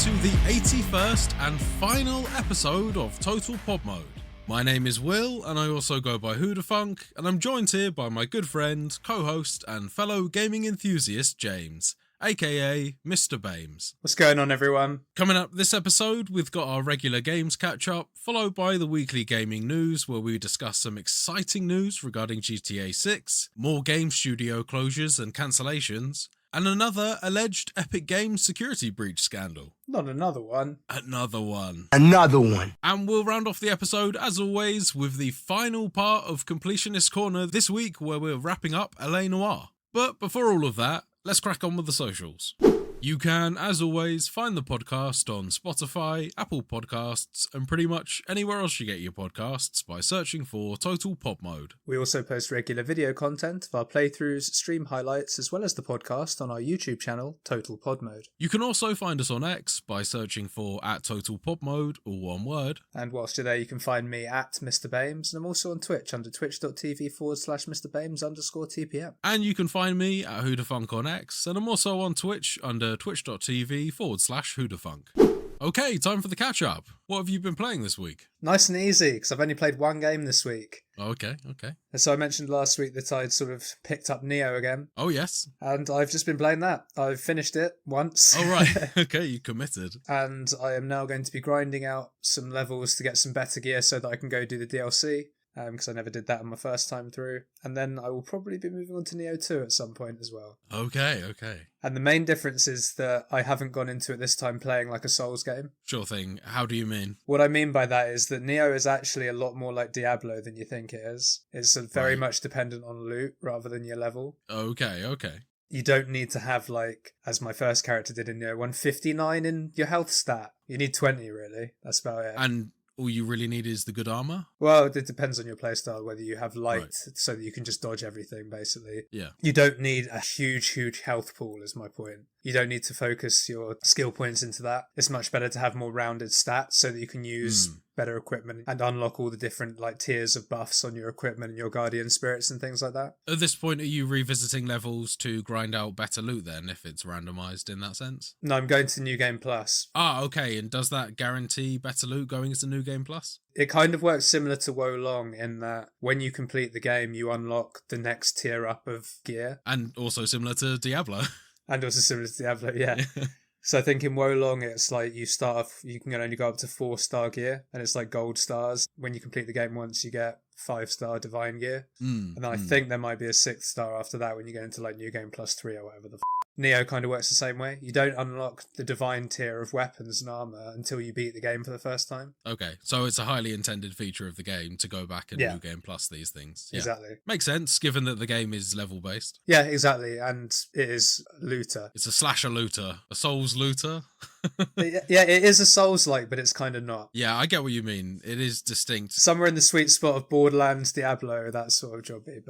to the 81st and final episode of Total Pod Mode. My name is Will, and I also go by Hoodafunk, and I'm joined here by my good friend, co-host, and fellow gaming enthusiast, James, aka Mr. Bames. What's going on, everyone? Coming up this episode, we've got our regular games catch-up, followed by the weekly gaming news, where we discuss some exciting news regarding GTA 6, more game studio closures and cancellations, and another alleged Epic Games security breach scandal. Not another one. Another one. And we'll round off the episode, as always, with the final part of Completionist Corner this week, where we're wrapping up LA Noire. But before all of that, let's crack on with the socials. You can, as always, find the podcast on Spotify, Apple Podcasts, and pretty much anywhere else you get your podcasts by searching for Total Pod Mode. We also post regular video content of our playthroughs, stream highlights, as well as the podcast on our YouTube channel, Total Pod Mode. You can also find us on X by searching for @TotalPodMode, all one word. And whilst you're there, you can find me at Mr. Bames, and I'm also on Twitch under twitch.tv/MrBames_TPM. And you can find me at Hoodafunk on X, and I'm also on Twitch under twitch.tv/Hoodafunk. Okay, time for the catch-up. What have you been playing this week? Nice and easy, because I've only played one game this week. Okay. And so I mentioned last week that I'd sort of picked up Neo again. Oh, yes. And I've just been playing that. I've finished it once. Oh, right. Okay, you committed. And I am now going to be grinding out some levels to get some better gear so that I can go do the DLC. Because I never did that on my first time through. And then I will probably be moving on to Neo 2 at some point as well. Okay. And the main difference is that I haven't gone into it this time playing like a Souls game. Sure thing. How do you mean? What I mean by that is that Neo is actually a lot more like Diablo than you think it is. It's very much dependent on loot rather than your level. Okay. You don't need to have, like, as my first character did in Neo 159 in your health stat. You need 20, really. That's about it. And all you really need is the good armor? Well, it depends on your playstyle, whether you have light so that you can just dodge everything, basically. Yeah. You don't need a huge health pool, is my point. You don't need to focus your skill points into that. It's much better to have more rounded stats so that you can use better equipment and unlock all the different like tiers of buffs on your equipment and your guardian spirits and things like that. At this point, are you revisiting levels to grind out better loot then, if it's randomized in that sense? No, I'm going to New Game Plus. Ah, okay. And does that guarantee better loot going into New Game Plus? It kind of works similar to Wo Long in that when you complete the game, you unlock the next tier up of gear. And also similar to Diablo. And also similar to Diablo, yeah. So I think in Wo Long, it's like you start off, you can only go up to 4-star gear, and it's like gold stars. When you complete the game once, you get 5-star divine gear. And then I think there might be a 6th star after that when you go into like New Game Plus 3 or whatever the Neo kind of works the same way. You don't unlock the divine tier of weapons and armor until you beat the game for the first time. Okay, so it's a highly intended feature of the game to go back and New Game Plus these things. Yeah. Exactly. Makes sense, given that the game is level-based. Yeah, exactly, and it is looter. It's a slasher looter. A Souls looter. Yeah, it is a Souls-like, but it's kind of not. Yeah, I get what you mean. It is distinct. Somewhere in the sweet spot of Borderlands, Diablo, that sort of jobby,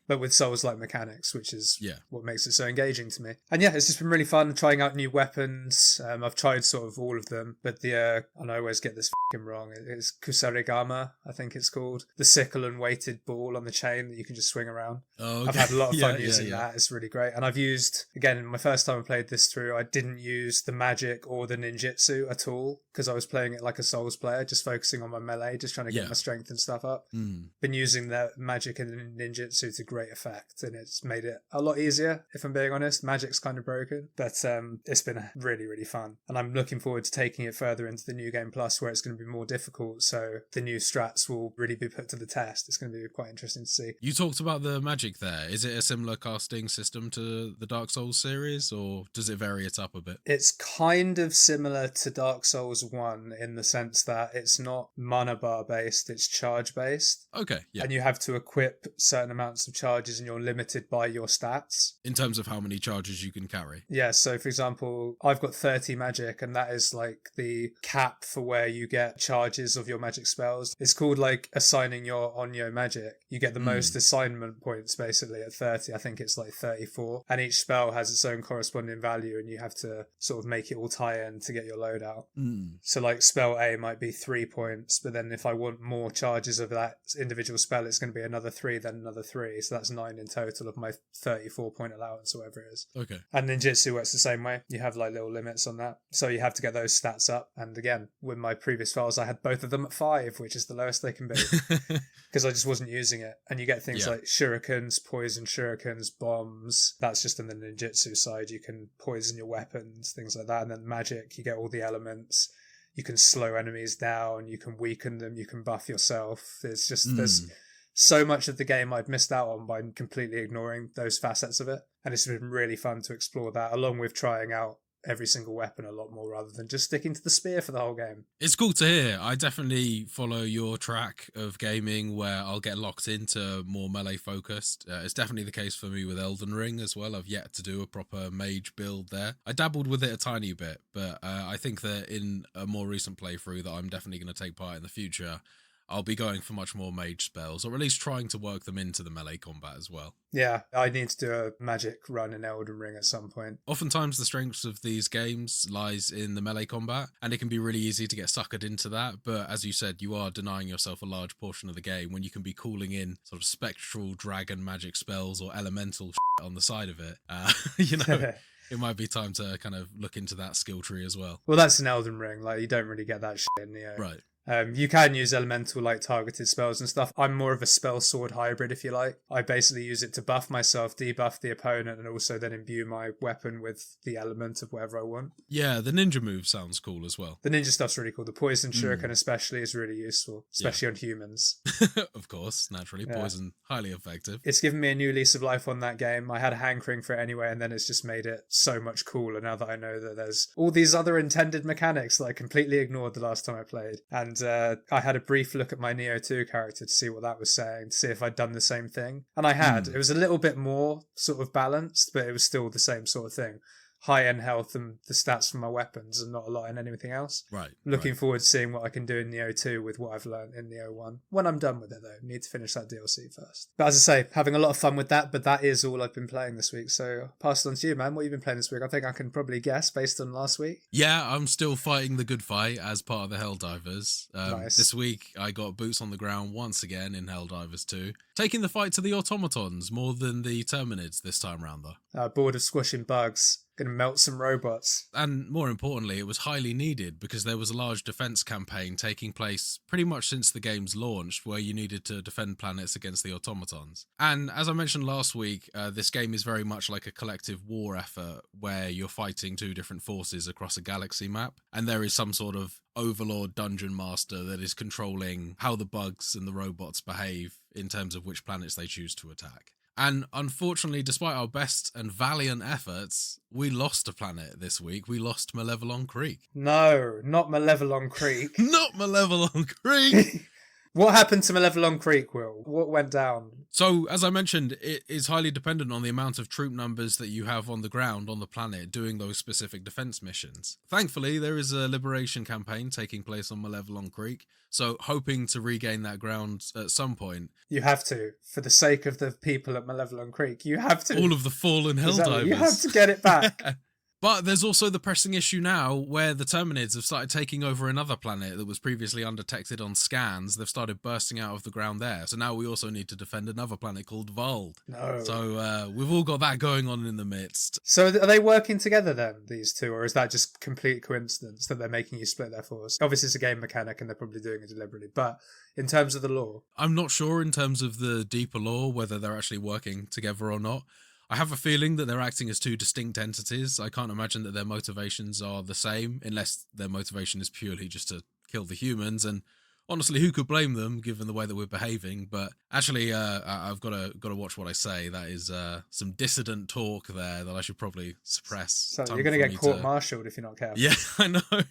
but with Souls-like mechanics, which is what makes it so engaging to me. And yeah, it's just been really fun trying out new weapons. I've tried sort of all of them, but and I always get this fucking wrong. It's Kusarigama, I think it's called. The sickle and weighted ball on the chain that you can just swing around. Oh, okay. I've had a lot of fun using that. It's really great. And I've used, again, my first time I played this through, I didn't use the magic or the ninjutsu at all because I was playing it like a Souls player, just focusing on my melee, just trying to get my strength and stuff up. Been using the magic and the ninjutsu to great effect, and it's made it a lot easier, if I'm being honest. Magic's kind of broken, but it's been really, really fun. And I'm looking forward to taking it further into the New Game Plus where it's going to be more difficult, so the new strats will really be put to the test. It's going to be quite interesting to see. You talked about the magic there. Is it a similar casting system to the Dark Souls series, or does it vary it up a bit? It's kind of similar to Dark Souls 1 in the sense that it's not mana bar based, it's charge based. Okay, yeah. And you have to equip certain amounts of charges and you're limited by your stats. In terms of how many charges you can carry? Yeah, so for example, I've got 30 magic and that is like the cap for where you get charges of your magic spells. It's called like assigning your Onyo magic. You get the most assignment points basically at 30. I think it's like 34. And each spell has its own corresponding value and you have to sort of make it all tie buy-in to get your loadout. Mm. So like spell A might be 3 points, but then if I want more charges of that individual spell, it's going to be another 3, then another 3. So that's 9 in total of my 34-point allowance or whatever it is. Okay. And ninjutsu works the same way. You have like little limits on that. So you have to get those stats up. And again, with my previous files, I had both of them at 5, which is the lowest they can be. Because I just wasn't using it. And you get things like shurikens, poison shurikens, bombs. That's just in the ninjutsu side. You can poison your weapons, things like that. And then magic, you get all the elements. You can slow enemies down. You can weaken them. You can buff yourself. There's so much of the game I'd missed out on by completely ignoring those facets of it. And it's been really fun to explore that, along with trying out every single weapon a lot more rather than just sticking to the spear for the whole game. It's cool to hear. I definitely follow your track of gaming where I'll get locked into more melee focused. It's definitely the case for me with Elden Ring as well. I've yet to do a proper mage build there. I dabbled with it a tiny bit, but I think that in a more recent playthrough that I'm definitely going to take part in the future, I'll be going for much more mage spells, or at least trying to work them into the melee combat as well. Yeah, I need to do a magic run in Elden Ring at some point. Oftentimes the strength of these games lies in the melee combat, and it can be really easy to get suckered into that, but as you said, you are denying yourself a large portion of the game when you can be calling in sort of spectral dragon magic spells or elemental shit on the side of it. It might be time to kind of look into that skill tree as well. Well, that's an Elden Ring. Like, you don't really get that shit in Neo. Right. You can use elemental like targeted spells and stuff. I'm more of a spell sword hybrid, if you like. I basically use it to buff myself, debuff the opponent, and also then imbue my weapon with the element of whatever I want. Yeah, the ninja move sounds cool as well. The ninja stuff's really cool. The poison shuriken especially is really useful, especially on humans. Of course, naturally. Poison, highly effective. It's given me a new lease of life on that game. I had a hankering for it anyway, and then it's just made it so much cooler now that I know that there's all these other intended mechanics that I completely ignored the last time I played. And I had a brief look at my Neo 2 character to see what that was saying, to see if I'd done the same thing. And I had. It was a little bit more sort of balanced, but it was still the same sort of thing. High-end health and the stats from my weapons and not a lot in anything else. Right. Looking forward to seeing what I can do in Neo 2 with what I've learned in Neo 1. When I'm done with it, though. Need to finish that DLC first. But as I say, having a lot of fun with that, but that is all I've been playing this week. So I'll pass it on to you, man. What have you been playing this week? I think I can probably guess based on last week. Yeah, I'm still fighting the good fight as part of the Helldivers. Nice. This week, I got boots on the ground once again in Helldivers 2. Taking the fight to the automatons more than the Terminids this time round, though. Bored of squashing bugs. Gonna melt some robots. And more importantly, it was highly needed because there was a large defense campaign taking place pretty much since the game's launched where you needed to defend planets against the automatons. And as I mentioned last week, this game is very much like a collective war effort where you're fighting two different forces across a galaxy map, and there is some sort of overlord dungeon master that is controlling how the bugs and the robots behave in terms of which planets they choose to attack. And unfortunately, despite our best and valiant efforts, we lost a planet this week. We lost Malevelon Creek. No, not Malevelon Creek. Not Malevelon Creek! What happened to Malevelon Creek, Will? What went down? So, as I mentioned, it is highly dependent on the amount of troop numbers that you have on the ground on the planet doing those specific defense missions. Thankfully, there is a liberation campaign taking place on Malevelon Creek, so hoping to regain that ground at some point. You have to, for the sake of the people at Malevelon Creek. You have to. All of the fallen Helldivers. Exactly. You have to get it back. But there's also the pressing issue now where the Terminids have started taking over another planet that was previously undetected on scans. They've started bursting out of the ground there. So now we also need to defend another planet called Vald. No. So we've all got that going on in the midst. So are they working together then, these two? Or is that just complete coincidence that they're making you split their force? Obviously it's a game mechanic and they're probably doing it deliberately. But in terms of the lore? I'm not sure in terms of the deeper lore whether they're actually working together or not. I have a feeling that they're acting as two distinct entities. I can't imagine that their motivations are the same, unless their motivation is purely just to kill the humans. And honestly, who could blame them, given the way that we're behaving? But actually, I've got to watch what I say. That is some dissident talk there that I should probably suppress. So you're going to get court-martialed if you're not careful. Yeah, I know.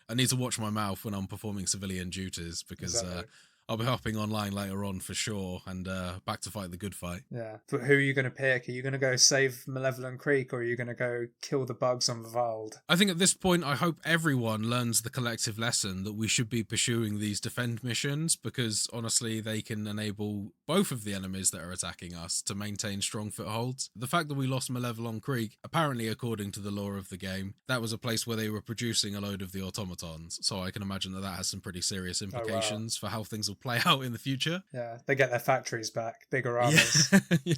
I need to watch my mouth when I'm performing civilian duties because... Exactly. I'll be hopping online later on for sure, and back to fight the good fight. Yeah. But who are you going to pick? Are you going to go save Malevolent Creek, or are you going to go kill the bugs on Vald? I think at this point, I hope everyone learns the collective lesson that we should be pursuing these defend missions, because honestly, they can enable both of the enemies that are attacking us to maintain strong footholds. The fact that we lost Malevolent Creek, apparently according to the lore of the game, that was a place where they were producing a load of the automatons, so I can imagine that has some pretty serious implications for how things will play out in the future. Yeah, they get their factories back, bigger armors. Yeah.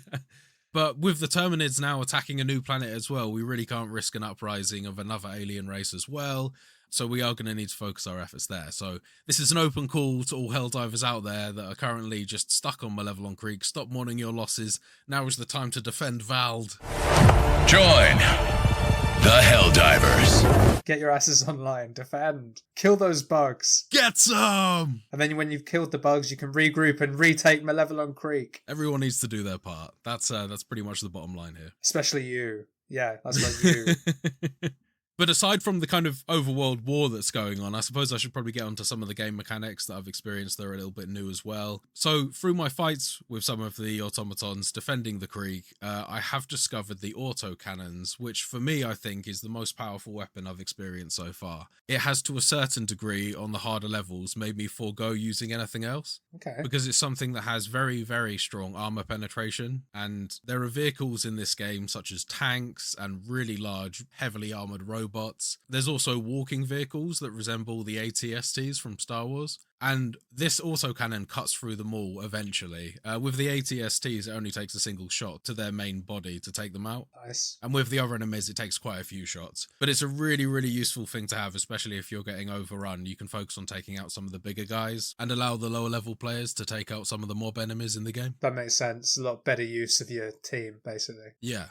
But with the Terminids now attacking a new planet as well, we really can't risk an uprising of another alien race as well. So we are going to need to focus our efforts there. So this is an open call to all Helldivers out there that are currently just stuck on Malevolent Creek. Stop mourning your losses. Now is the time to defend Vald. Join the Helldivers. Get your asses online. Defend. Kill those bugs. Get some! And then when you've killed the bugs, you can regroup and retake Malevolent Creek. Everyone needs to do their part. That's pretty much the bottom line here. Especially you. Yeah, that's like you. But aside from the kind of overworld war that's going on, I suppose I should probably get onto some of the game mechanics that I've experienced that are a little bit new as well. So through my fights with some of the automatons defending the creek, I have discovered the autocannons, which for me I think is the most powerful weapon I've experienced so far. It has to a certain degree on the harder levels made me forego using anything else. Okay. Because it's something that has very, very strong armor penetration, and there are vehicles in this game such as tanks and really large, heavily armored robots. There's also walking vehicles that resemble the AT-STs from Star Wars, and this autocannon cuts through them all eventually. With the AT-STs, it only takes a single shot to their main body to take them out. Nice. And with the other enemies, it takes quite a few shots. But it's a really, really useful thing to have, especially if you're getting overrun. You can focus on taking out some of the bigger guys and allow the lower level players to take out some of the mob enemies in the game. That makes sense. A lot better use of your team, basically. Yeah.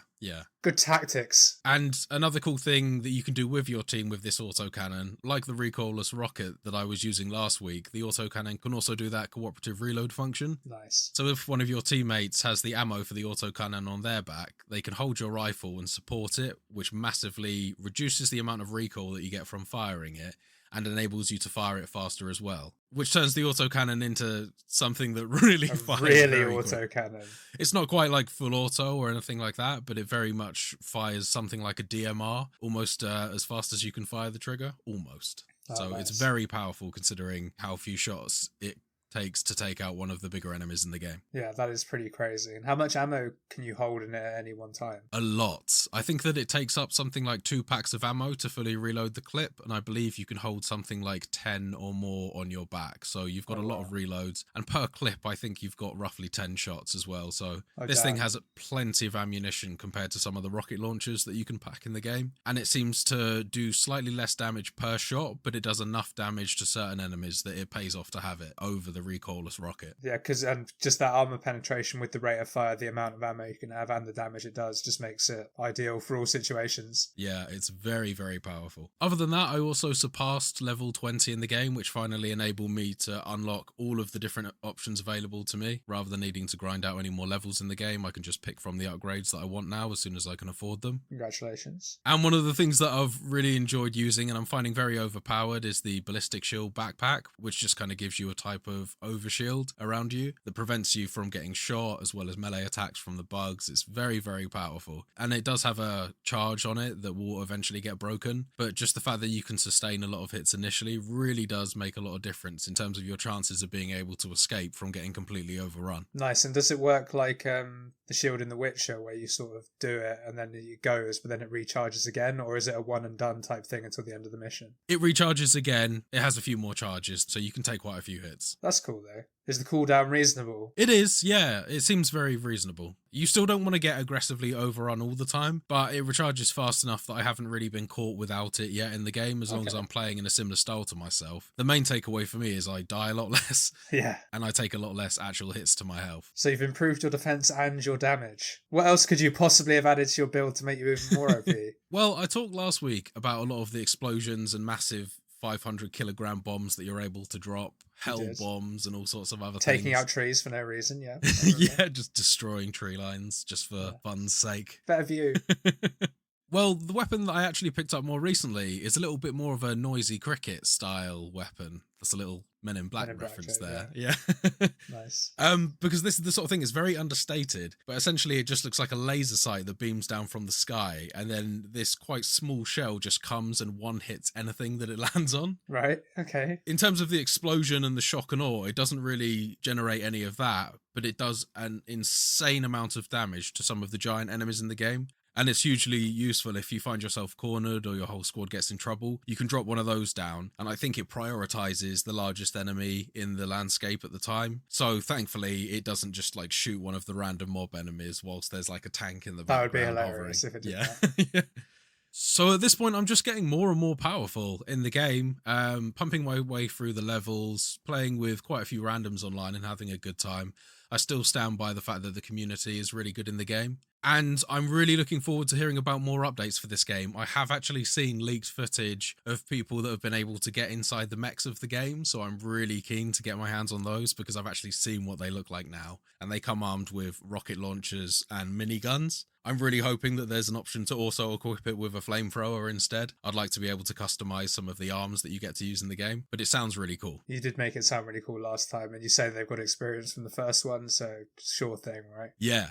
Good tactics. And another cool thing that you can do with your team with this autocannon, like the recoilless rocket that I was using last week, the autocannon can also do that cooperative reload function. Nice. So if one of your teammates has the ammo for the autocannon on their back, they can hold your rifle and support it, which massively reduces the amount of recoil that you get from firing it, and enables you to fire it faster as well, which turns the autocannon into something that really fires very autocannon. Quick. It's not quite like full auto or anything like that, but it very much fires something like a DMR, almost as fast as you can fire the trigger, almost. So nice. It's very powerful considering how few shots it takes to take out one of the bigger enemies in the game. Yeah, that is pretty crazy. And how much ammo can you hold in it at any one time? A lot. I think that it takes up something like 2 packs of ammo to fully reload the clip, and I believe you can hold something like 10 or more on your back. So you've got a lot of reloads, and per clip I think you've got roughly 10 shots as well. So this thing has plenty of ammunition compared to some of the rocket launchers that you can pack in the game, and it seems to do slightly less damage per shot, but it does enough damage to certain enemies that it pays off to have it over the recoilless rocket. Yeah, because just that armor penetration with the rate of fire, the amount of ammo you can have, and the damage it does just makes it ideal for all situations. Yeah, it's very, very powerful. Other than that, I also surpassed level 20 in the game, which finally enabled me to unlock all of the different options available to me. Rather than needing to grind out any more levels in the game, I can just pick from the upgrades that I want now as soon as I can afford them. Congratulations. And one of the things that I've really enjoyed using, and I'm finding very overpowered, is the ballistic shield backpack, which just kind of gives you a type of overshield around you that prevents you from getting shot, as well as melee attacks from the bugs. It's very, very powerful, and it does have a charge on it that will eventually get broken, but just the fact that you can sustain a lot of hits initially really does make a lot of difference in terms of your chances of being able to escape from getting completely overrun. Nice. And does it work like the shield in The Witcher, where you sort of do it and then it goes, but then it recharges again, or is it a one and done type thing until the end of the mission? It recharges again. It has a few more charges, so you can take quite a few hits. That's cool though. Is the cooldown reasonable? It is, yeah. It seems very reasonable. You still don't want to get aggressively overrun all the time, but it recharges fast enough that I haven't really been caught without it yet in the game, as long as I'm playing in a similar style to myself. The main takeaway for me is I die a lot less. Yeah. And I take a lot less actual hits to my health. So you've improved your defense and your damage. What else could you possibly have added to your build to make you even more OP? Well, I talked last week about a lot of the explosions and massive 500 kilogram bombs that you're able to drop, hell bombs and all sorts of other things. Taking out trees for no reason, yeah. Yeah, just destroying tree lines just for fun's sake. Better view. Well, the weapon that I actually picked up more recently is a little bit more of a noisy cricket style weapon. That's a little Men in Black reference there. Yeah. Nice. Because this is the sort of thing, it's very understated, but essentially it just looks like a laser sight that beams down from the sky, and then this quite small shell just comes and one hits anything that it lands on. Right, okay. In terms of the explosion and the shock and awe, it doesn't really generate any of that, but it does an insane amount of damage to some of the giant enemies in the game. And it's hugely useful if you find yourself cornered or your whole squad gets in trouble. You can drop one of those down, and I think it prioritizes the largest enemy in the landscape at the time. So thankfully, it doesn't just like shoot one of the random mob enemies whilst there's like a tank in the background. That would be hilarious if it did that. Yeah. So at this point, I'm just getting more and more powerful in the game, pumping my way through the levels, playing with quite a few randoms online and having a good time. I still stand by the fact that the community is really good in the game. And I'm really looking forward to hearing about more updates for this game. I have actually seen leaked footage of people that have been able to get inside the mechs of the game, so I'm really keen to get my hands on those because I've actually seen what they look like now, and they come armed with rocket launchers and miniguns. I'm really hoping that there's an option to also equip it with a flamethrower instead. I'd like to be able to customize some of the arms that you get to use in the game, but it sounds really cool. You did make it sound really cool last time, and you say they've got experience from the first one, so sure thing, right? Yeah.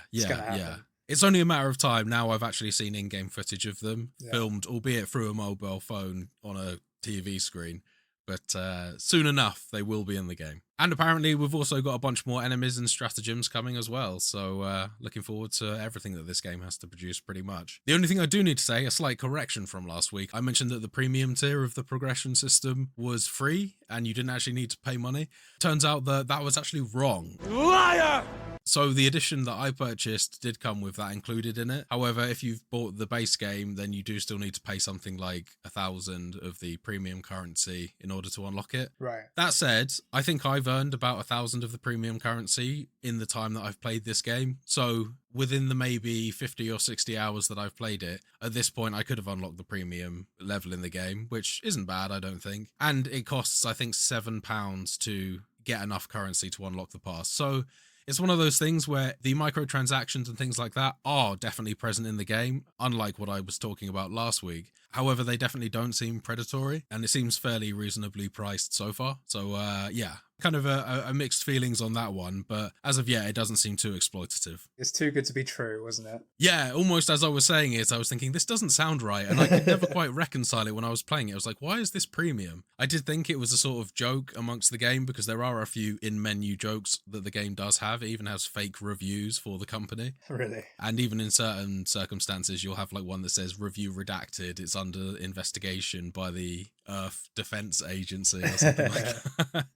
It's only a matter of time now. I've actually seen in-game footage of them filmed, albeit through a mobile phone on a TV screen. But soon enough, they will be in the game. And apparently, we've also got a bunch more enemies and stratagems coming as well. So looking forward to everything that this game has to produce pretty much. The only thing I do need to say, a slight correction from last week. I mentioned that the premium tier of the progression system was free and you didn't actually need to pay money. Turns out that that was actually wrong. Liar! So the edition that I purchased did come with that included in it. However, if you've bought the base game, then you do still need to pay something like 1,000 of the premium currency in order to unlock it. Right. That said, I think I've earned about 1,000 of the premium currency in the time that I've played this game. So within the maybe 50 or 60 hours that I've played it, at this point I could have unlocked the premium level in the game, which isn't bad, I don't think. And it costs, I think, £7 to get enough currency to unlock the pass. So it's one of those things where the microtransactions and things like that are definitely present in the game, unlike what I was talking about last week. However, they definitely don't seem predatory, and it seems fairly reasonably priced so far. So, yeah, kind of a mixed feelings on that one, but as of yet, it doesn't seem too exploitative. It's too good to be true, wasn't it? Yeah, almost as I was saying it, I was thinking, this doesn't sound right, and I could never quite reconcile it when I was playing it. I was like, why is this premium? I did think it was a sort of joke amongst the game, because there are a few in-menu jokes that the game does have. It even has fake reviews for the company. Really? And even in certain circumstances, you'll have like one that says, review redacted, it's under investigation by the Earth Defense Agency or something like that.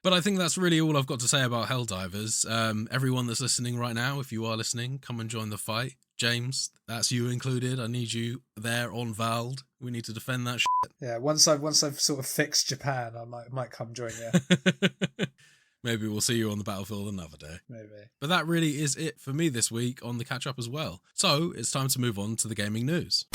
But I think that's really all I've got to say about Helldivers. Everyone that's listening right now, if you are listening, come and join the fight. James, that's you included. I need you there on Vald. We need to defend that shit. Yeah, once I've sort of fixed Japan, I might come join you. Maybe we'll see you on the battlefield another day. Maybe. But that really is it for me this week on the catch-up as well. So it's time to move on to the gaming news.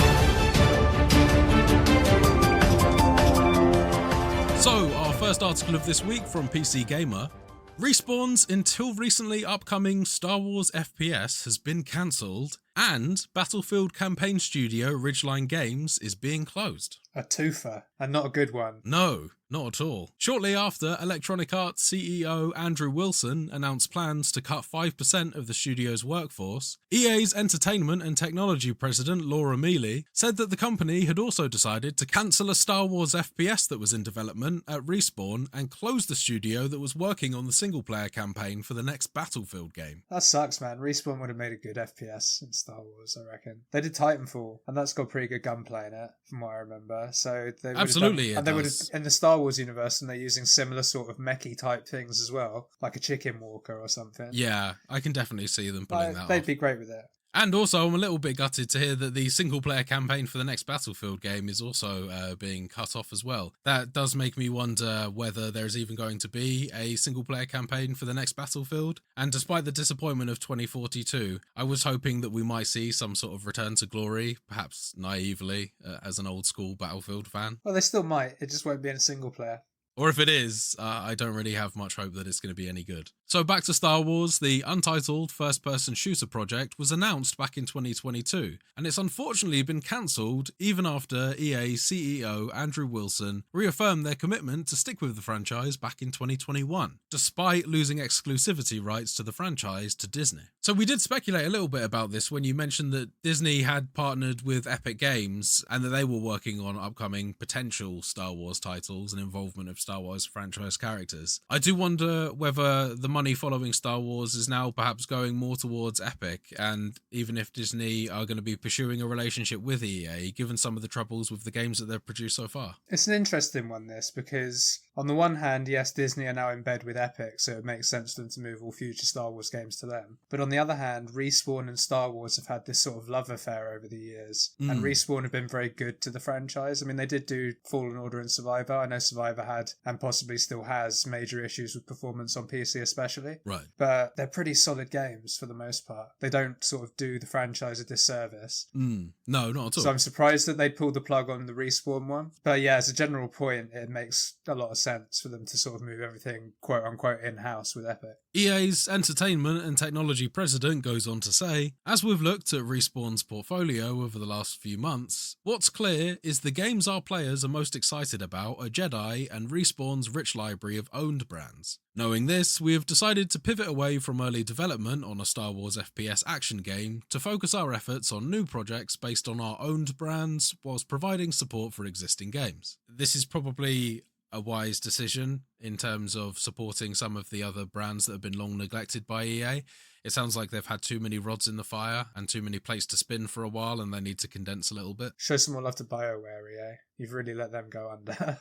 So, our first article of this week from PC Gamer. Respawn's until recently upcoming Star Wars FPS has been cancelled, and Battlefield campaign studio Ridgeline Games is being closed. A twofer, and not a good one. No, not at all. Shortly after, Electronic Arts CEO Andrew Wilson announced plans to cut 5% of the studio's workforce, EA's entertainment and technology president Laura Mealy said that the company had also decided to cancel a Star Wars FPS that was in development at Respawn and close the studio that was working on the single-player campaign for the next Battlefield game. That sucks, man. Respawn would have made a good FPS in Star Wars, I reckon. They did Titanfall, and that's got pretty good gunplay in it, from what I remember. So they would absolutely, have done, and they would have, in the Star Wars universe, and they're using similar sort of mechy type things as well, like a chicken walker or something. Yeah, I can definitely see them pulling that off. They'd be great with it. And also, I'm a little bit gutted to hear that the single-player campaign for the next Battlefield game is also being cut off as well. That does make me wonder whether there's even going to be a single-player campaign for the next Battlefield. And despite the disappointment of 2042, I was hoping that we might see some sort of return to glory, perhaps naively, as an old-school Battlefield fan. Well, they still might. It just won't be in a single-player. Or if it is, I don't really have much hope that it's going to be any good. So back to Star Wars, the untitled first-person shooter project was announced back in 2022, and it's unfortunately been cancelled even after EA CEO Andrew Wilson reaffirmed their commitment to stick with the franchise back in 2021, despite losing exclusivity rights to the franchise to Disney. So we did speculate a little bit about this when you mentioned that Disney had partnered with Epic Games and that they were working on upcoming potential Star Wars titles and involvement of Star Wars franchise characters. I do wonder whether the money following Star Wars is now perhaps going more towards Epic, and even if Disney are going to be pursuing a relationship with EA, given some of the troubles with the games that they've produced so far. It's an interesting one, this, because on the one hand, yes, Disney are now in bed with Epic, so it makes sense for them to move all future Star Wars games to them. But on the other hand, Respawn and Star Wars have had this sort of love affair over the years, and Respawn have been very good to the franchise. I mean, they did do Fallen Order and Survivor. I know Survivor had, and possibly still has, major issues with performance on PC especially. Right. But they're pretty solid games for the most part. They don't sort of do the franchise a disservice. No, not at all. So I'm surprised that they pulled the plug on the Respawn one. But yeah, as a general point, it makes a lot of sense for them to sort of move everything quote unquote in-house with Epic. EA's entertainment and technology president goes on to say, as we've looked at Respawn's portfolio over the last few months, what's clear is the games our players are most excited about are Jedi and Respawn's rich library of owned brands. Knowing this, we have decided to pivot away from early development on a Star Wars FPS action game to focus our efforts on new projects based on our owned brands whilst providing support for existing games. This is probably a wise decision in terms of supporting some of the other brands that have been long neglected by EA. It sounds like they've had too many rods in the fire and too many plates to spin for a while, and they need to condense a little bit. Show some more love to BioWare, EA. You've really let them go under.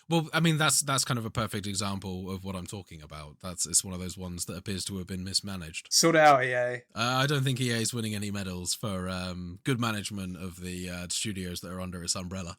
Well, I mean, that's kind of a perfect example of what I'm talking about. It's one of those ones that appears to have been mismanaged. Sort it out, EA. I don't think EA is winning any medals for good management of the studios that are under its umbrella.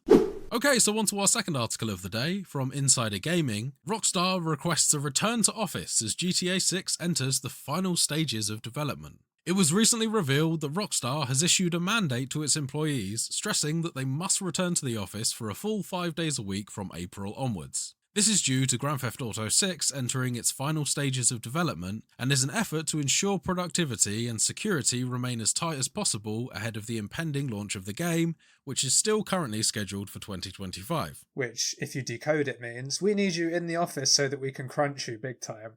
Okay, so on to our second article of the day from Insider Gaming. Rockstar requests a return to office as GTA 6 enters the final stages of development. It was recently revealed that Rockstar has issued a mandate to its employees, stressing that they must return to the office for a full 5 days a week from April onwards. This is due to Grand Theft Auto 6 entering its final stages of development and is an effort to ensure productivity and security remain as tight as possible ahead of the impending launch of the game, which is still currently scheduled for 2025. Which, if you decode it, means we need you in the office so that we can crunch you big time.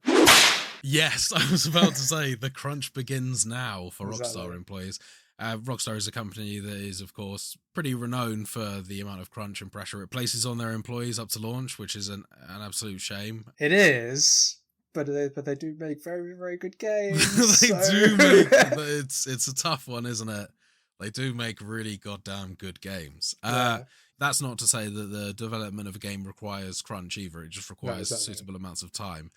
Yes, I was about to say the crunch begins now for Exactly. Rockstar employees. Rockstar is a company that is, of course, pretty renowned for the amount of crunch and pressure it places on their employees up to launch, which is an absolute shame. It is, but they do make very, very good games. They do make, it's a tough one, isn't it? They do make really goddamn good games. Yeah. That's not to say that the development of a game requires crunch either. It just requires suitable amounts of time.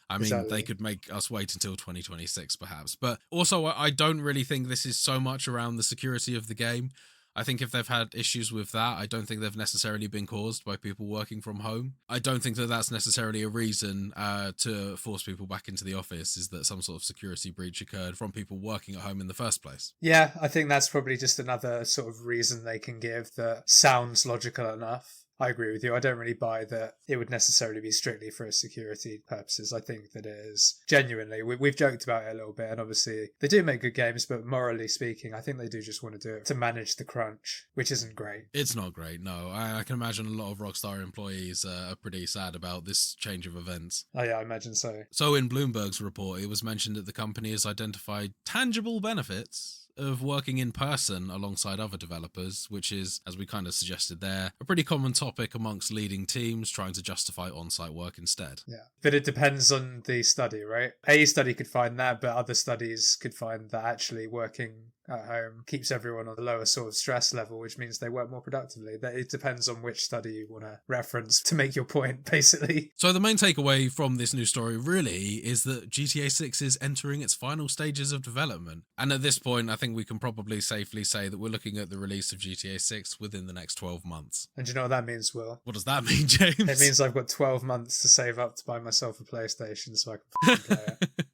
I mean, They could make us wait until 2026, perhaps. But also, I don't really think this is so much around the security of the game. I think if they've had issues with that, I don't think they've necessarily been caused by people working from home. I don't think that that's necessarily a reason to force people back into the office, is that some sort of security breach occurred from people working at home in the first place. Yeah, I think that's probably just another sort of reason they can give that sounds logical enough. I agree with you. I don't really buy that it would necessarily be strictly for security purposes. I think that it is genuinely, we've joked about it a little bit, and obviously they do make good games, but morally speaking, I think they do just want to do it to manage the crunch, which isn't great. It's not great, no. I can imagine a lot of Rockstar employees are pretty sad about this change of events. Oh yeah, I imagine so. So in Bloomberg's report, it was mentioned that the company has identified tangible benefits of working in person alongside other developers, which is, as we kind of suggested there, a pretty common topic amongst leading teams trying to justify on-site work instead. Yeah, but it depends on the study, right? A study could find that, but other studies could find that actually working at home keeps everyone on the lower sort of stress level, which means they work more productively. It depends on which study you want to reference to make your point, basically. So the main takeaway from this new story really is that GTA 6 is entering its final stages of development. And at this point, I think we can probably safely say that we're looking at the release of GTA 6 within the next 12 months. And do you know what that means, Will? What does that mean, James? It means I've got 12 months to save up to buy myself a PlayStation so I can play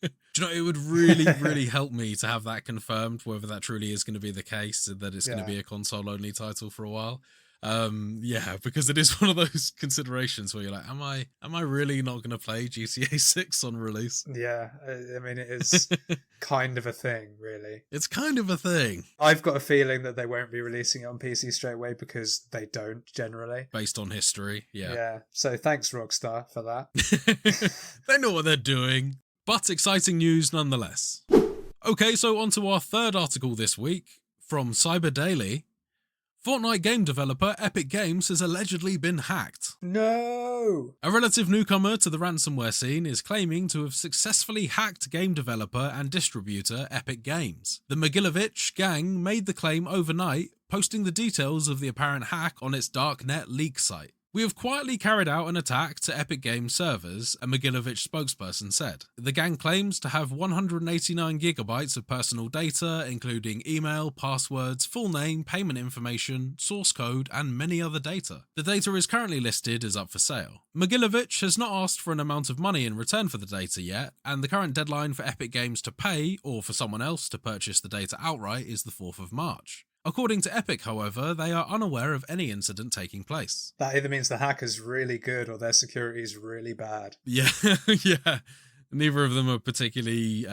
it. Do you know, it would really, really help me to have that confirmed, whether that truly is going to be the case, that it's going to be a console-only title for a while. Yeah, because it is one of those considerations where you're like, am I really not going to play GTA 6 on release? Yeah, I mean, it is kind of a thing, really. It's kind of a thing. I've got a feeling that they won't be releasing it on PC straight away because they don't generally. Based on history, yeah. Yeah, so thanks Rockstar for that. They know what they're doing, but exciting news nonetheless. Okay, so on to our third article this week from Cyber Daily. Fortnite game developer Epic Games has allegedly been hacked. No! A relative newcomer to the ransomware scene is claiming to have successfully hacked game developer and distributor Epic Games. The Mogilovich gang made the claim overnight, posting the details of the apparent hack on its darknet leak site. We have quietly carried out an attack to Epic Games servers, a Mogilovich spokesperson said. The gang claims to have 189 gigabytes of personal data, including email, passwords, full name, payment information, source code, and many other data. The data is currently listed as up for sale. Mogilovich has not asked for an amount of money in return for the data yet, and the current deadline for Epic Games to pay, or for someone else to purchase the data outright, is the 4th of March. According to Epic, however, they are unaware of any incident taking place. That either means the hacker's really good or their security is really bad. Yeah, yeah. Neither of them are particularly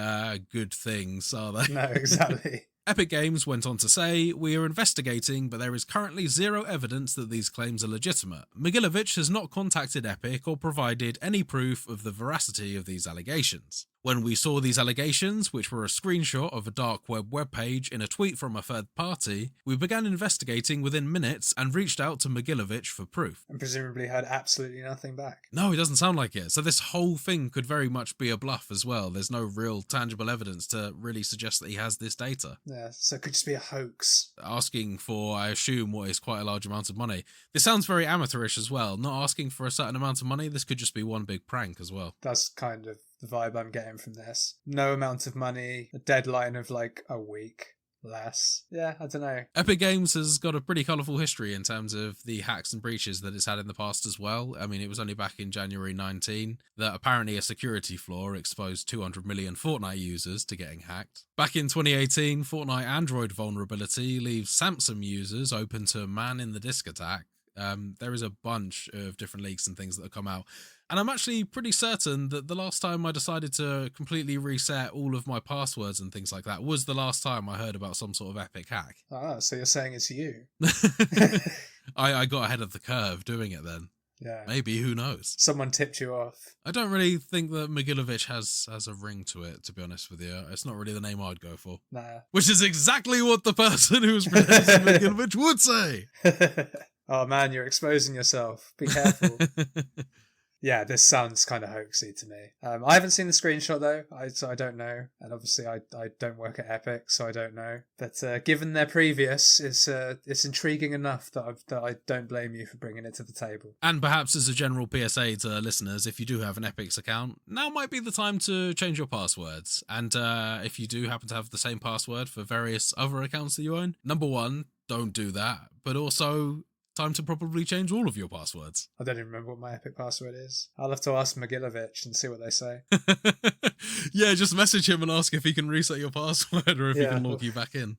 good things, are they? No, exactly. Epic Games went on to say, "We are investigating, but there is currently zero evidence that these claims are legitimate. Mogilovich has not contacted Epic or provided any proof of the veracity of these allegations. When we saw these allegations, which were a screenshot of a dark web page in a tweet from a third party, we began investigating within minutes and reached out to Mogilovich for proof." And presumably heard absolutely nothing back. No, it doesn't sound like it. So this whole thing could very much be a bluff as well. There's no real tangible evidence to really suggest that he has this data. Yeah, so it could just be a hoax. Asking for, I assume, what is quite a large amount of money. This sounds very amateurish as well. Not asking for a certain amount of money, this could just be one big prank as well. That's kind of the vibe I'm getting from this. No amount of money, a deadline of like a week. Less. Yeah, I don't know. Epic Games has got a pretty colourful history in terms of the hacks and breaches that it's had in the past as well. I mean, it was only back in January 19 that apparently a security flaw exposed 200 million Fortnite users to getting hacked. Back in 2018, Fortnite Android vulnerability leaves Samsung users open to a man-in-the-disk attack. There is a bunch of different leaks and things that have come out. And I'm actually pretty certain that the last time I decided to completely reset all of my passwords and things like that was the last time I heard about some sort of epic hack. Ah, so you're saying it's you? I got ahead of the curve doing it then. Yeah. Maybe, who knows? Someone tipped you off. I don't really think that Mogilovich has a ring to it, to be honest with you. It's not really the name I'd go for. Nah. Which is exactly what the person who was pronouncing Mogilovich would say. Oh man, you're exposing yourself. Be careful. Yeah, this sounds kind of hoaxy to me. I haven't seen the screenshot though, so I don't know. And obviously I don't work at Epic, so I don't know. But given their previous, it's intriguing enough that I don't blame you for bringing it to the table. And perhaps as a general PSA to listeners, if you do have an Epic's account, now might be the time to change your passwords. And if you do happen to have the same password for various other accounts that you own, number one, don't do that. But also, time to probably change all of your passwords. I don't even remember what my Epic password is. I'll have to ask Mogilovich and see what they say. Yeah, just message him and ask if he can reset your password or if he can log you back in.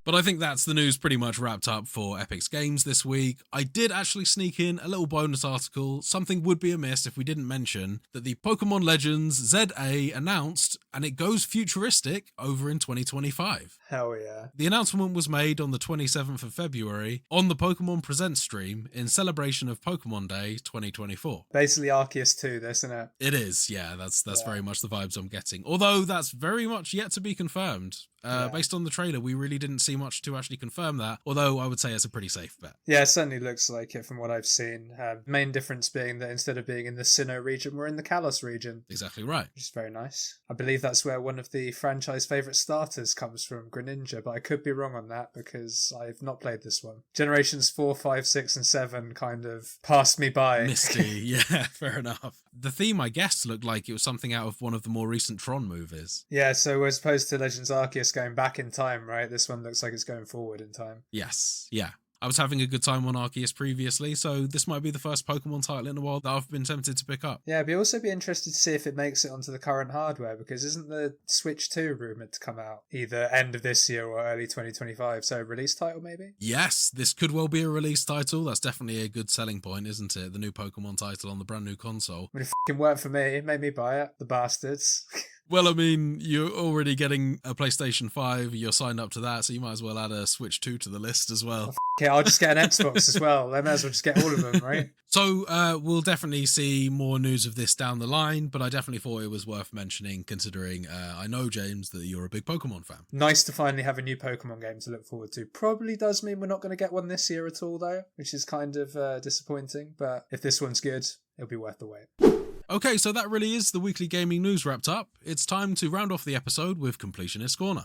But I think that's the news pretty much wrapped up for Epic's games this week. I did actually sneak in a little bonus article. Something would be amiss if we didn't mention that the Pokemon Legends ZA announced, and it goes futuristic over in 2025. Hell yeah. The announcement was made on the 27th of February on the Pokemon Presents stream in celebration of Pokemon Day 2024. Basically Arceus 2, this, isn't it? It is, yeah, that's very much the vibes I'm getting. Although that's very much yet to be confirmed. Based on the trailer, we really didn't see much to actually confirm that, although I would say it's a pretty safe bet. Yeah, it certainly looks like it from what I've seen. Main difference being that instead of being in the Sinnoh region, we're in the Kalos region. Exactly right. Which is very nice. I believe that's where one of the franchise favourite starters comes from, Greninja, but I could be wrong on that because I've not played this one. Generations 4, 5, 6 and 7 kind of passed me by. Misty, yeah, fair enough. The theme, I guess, looked like it was something out of one of the more recent Tron movies. Yeah, so as opposed to Legends Arceus going back in time, right? This one looks like it's going forward in time. Yes, yeah. I was having a good time on Arceus previously, so this might be the first Pokemon title in a while that I've been tempted to pick up. Yeah, I'd also be interested to see if it makes it onto the current hardware, because isn't the Switch 2 rumoured to come out either end of this year or early 2025? So release title maybe? Yes, this could well be a release title. That's definitely a good selling point, isn't it? The new Pokemon title on the brand new console. I mean, it f***ing worked for me. It made me buy it. The bastards. Well, I mean, you're already getting a PlayStation 5, you're signed up to that, so you might as well add a Switch 2 to the list as well. Okay, I'll just get an Xbox as well. I may as well just get all of them, right? So we'll definitely see more news of this down the line, but I definitely thought it was worth mentioning considering I know, James, that you're a big Pokemon fan. Nice to finally have a new Pokemon game to look forward to. Probably does mean we're not going to get one this year at all, though, which is kind of disappointing. But if this one's good, it'll be worth the wait. Okay, so that really is the weekly gaming news wrapped up. It's time to round off the episode with Completionist Corner.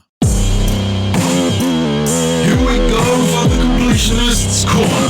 Here we go for the Completionist's Corner.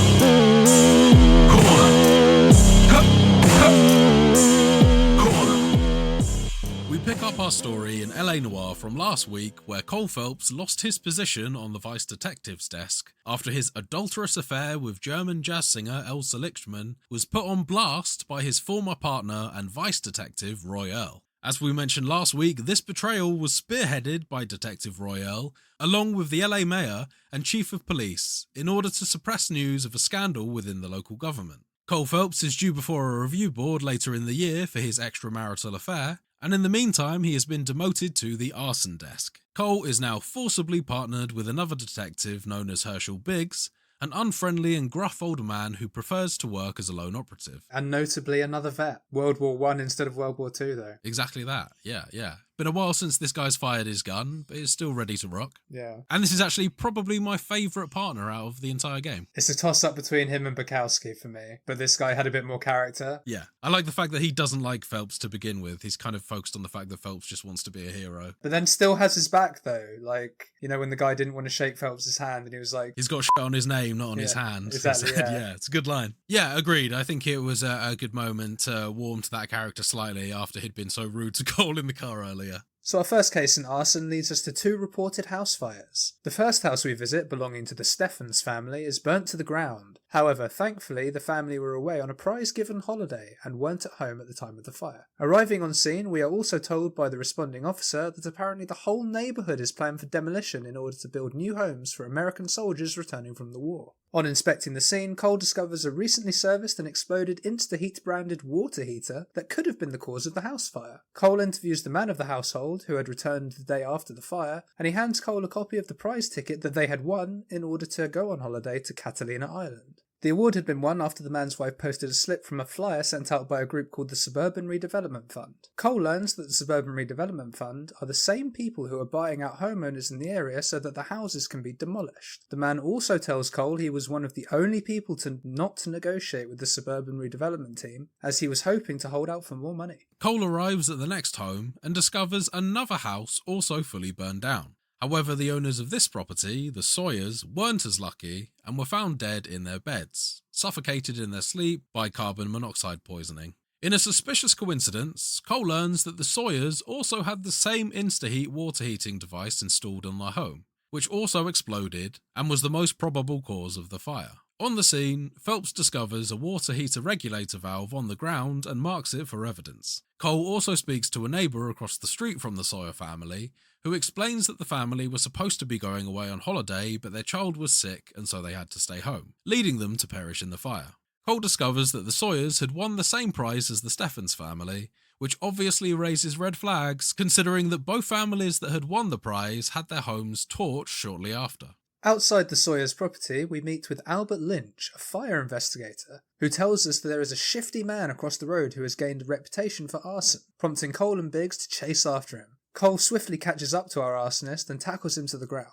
We pick up our story in LA Noire from last week, where Cole Phelps lost his position on the Vice Detective's desk after his adulterous affair with German jazz singer Elsa Lichtman was put on blast by his former partner and Vice Detective Roy Earl. As we mentioned last week, this betrayal was spearheaded by Detective Roy Earl, along with the LA Mayor and Chief of Police, in order to suppress news of a scandal within the local government. Cole Phelps is due before a review board later in the year for his extramarital affair, and in the meantime he has been demoted to the arson desk. Cole is now forcibly partnered with another detective known as Herschel Biggs, an unfriendly and gruff older man who prefers to work as a lone operative. And notably another vet. World War One instead of World War Two, though. Exactly that, yeah. Been a while since this guy's fired his gun, but it's still ready to rock. Yeah. And this is actually probably my favourite partner out of the entire game. It's a toss-up between him and Bukowski for me, but this guy had a bit more character. Yeah. I like the fact that he doesn't like Phelps to begin with. He's kind of focused on the fact that Phelps just wants to be a hero. But then still has his back, though. Like, you know, when the guy didn't want to shake Phelps' hand and he was like... He's got shit on his name, not on his hand. Exactly, Yeah, it's a good line. Yeah, agreed. I think it was a good moment to warm to that character slightly after he'd been so rude to Cole in the car earlier. So our first case in arson leads us to 2 reported house fires. The first house we visit, belonging to the Steffens family, is burnt to the ground. However, thankfully, the family were away on a prize-given holiday and weren't at home at the time of the fire. Arriving on scene, we are also told by the responding officer that apparently the whole neighbourhood is planned for demolition in order to build new homes for American soldiers returning from the war. On inspecting the scene, Cole discovers a recently serviced and exploded Instaheat-branded water heater that could have been the cause of the house fire. Cole interviews the man of the household, who had returned the day after the fire, and he hands Cole a copy of the prize ticket that they had won in order to go on holiday to Catalina Island. The award had been won after the man's wife posted a slip from a flyer sent out by a group called the Suburban Redevelopment Fund. Cole learns that the Suburban Redevelopment Fund are the same people who are buying out homeowners in the area so that the houses can be demolished. The man also tells Cole he was one of the only people not to negotiate with the Suburban Redevelopment team, as he was hoping to hold out for more money. Cole arrives at the next home and discovers another house also fully burned down. However, the owners of this property, the Sawyers, weren't as lucky and were found dead in their beds, suffocated in their sleep by carbon monoxide poisoning. In a suspicious coincidence, Cole learns that the Sawyers also had the same Instaheat water heating device installed in their home, which also exploded and was the most probable cause of the fire. On the scene, Phelps discovers a water heater regulator valve on the ground and marks it for evidence. Cole also speaks to a neighbour across the street from the Sawyer family, who explains that the family was supposed to be going away on holiday, but their child was sick and so they had to stay home, leading them to perish in the fire. Cole discovers that the Sawyers had won the same prize as the Steffens family, which obviously raises red flags, considering that both families that had won the prize had their homes torched shortly after. Outside the Sawyers' property, we meet with Albert Lynch, a fire investigator, who tells us that there is a shifty man across the road who has gained a reputation for arson, prompting Cole and Biggs to chase after him. Cole swiftly catches up to our arsonist and tackles him to the ground.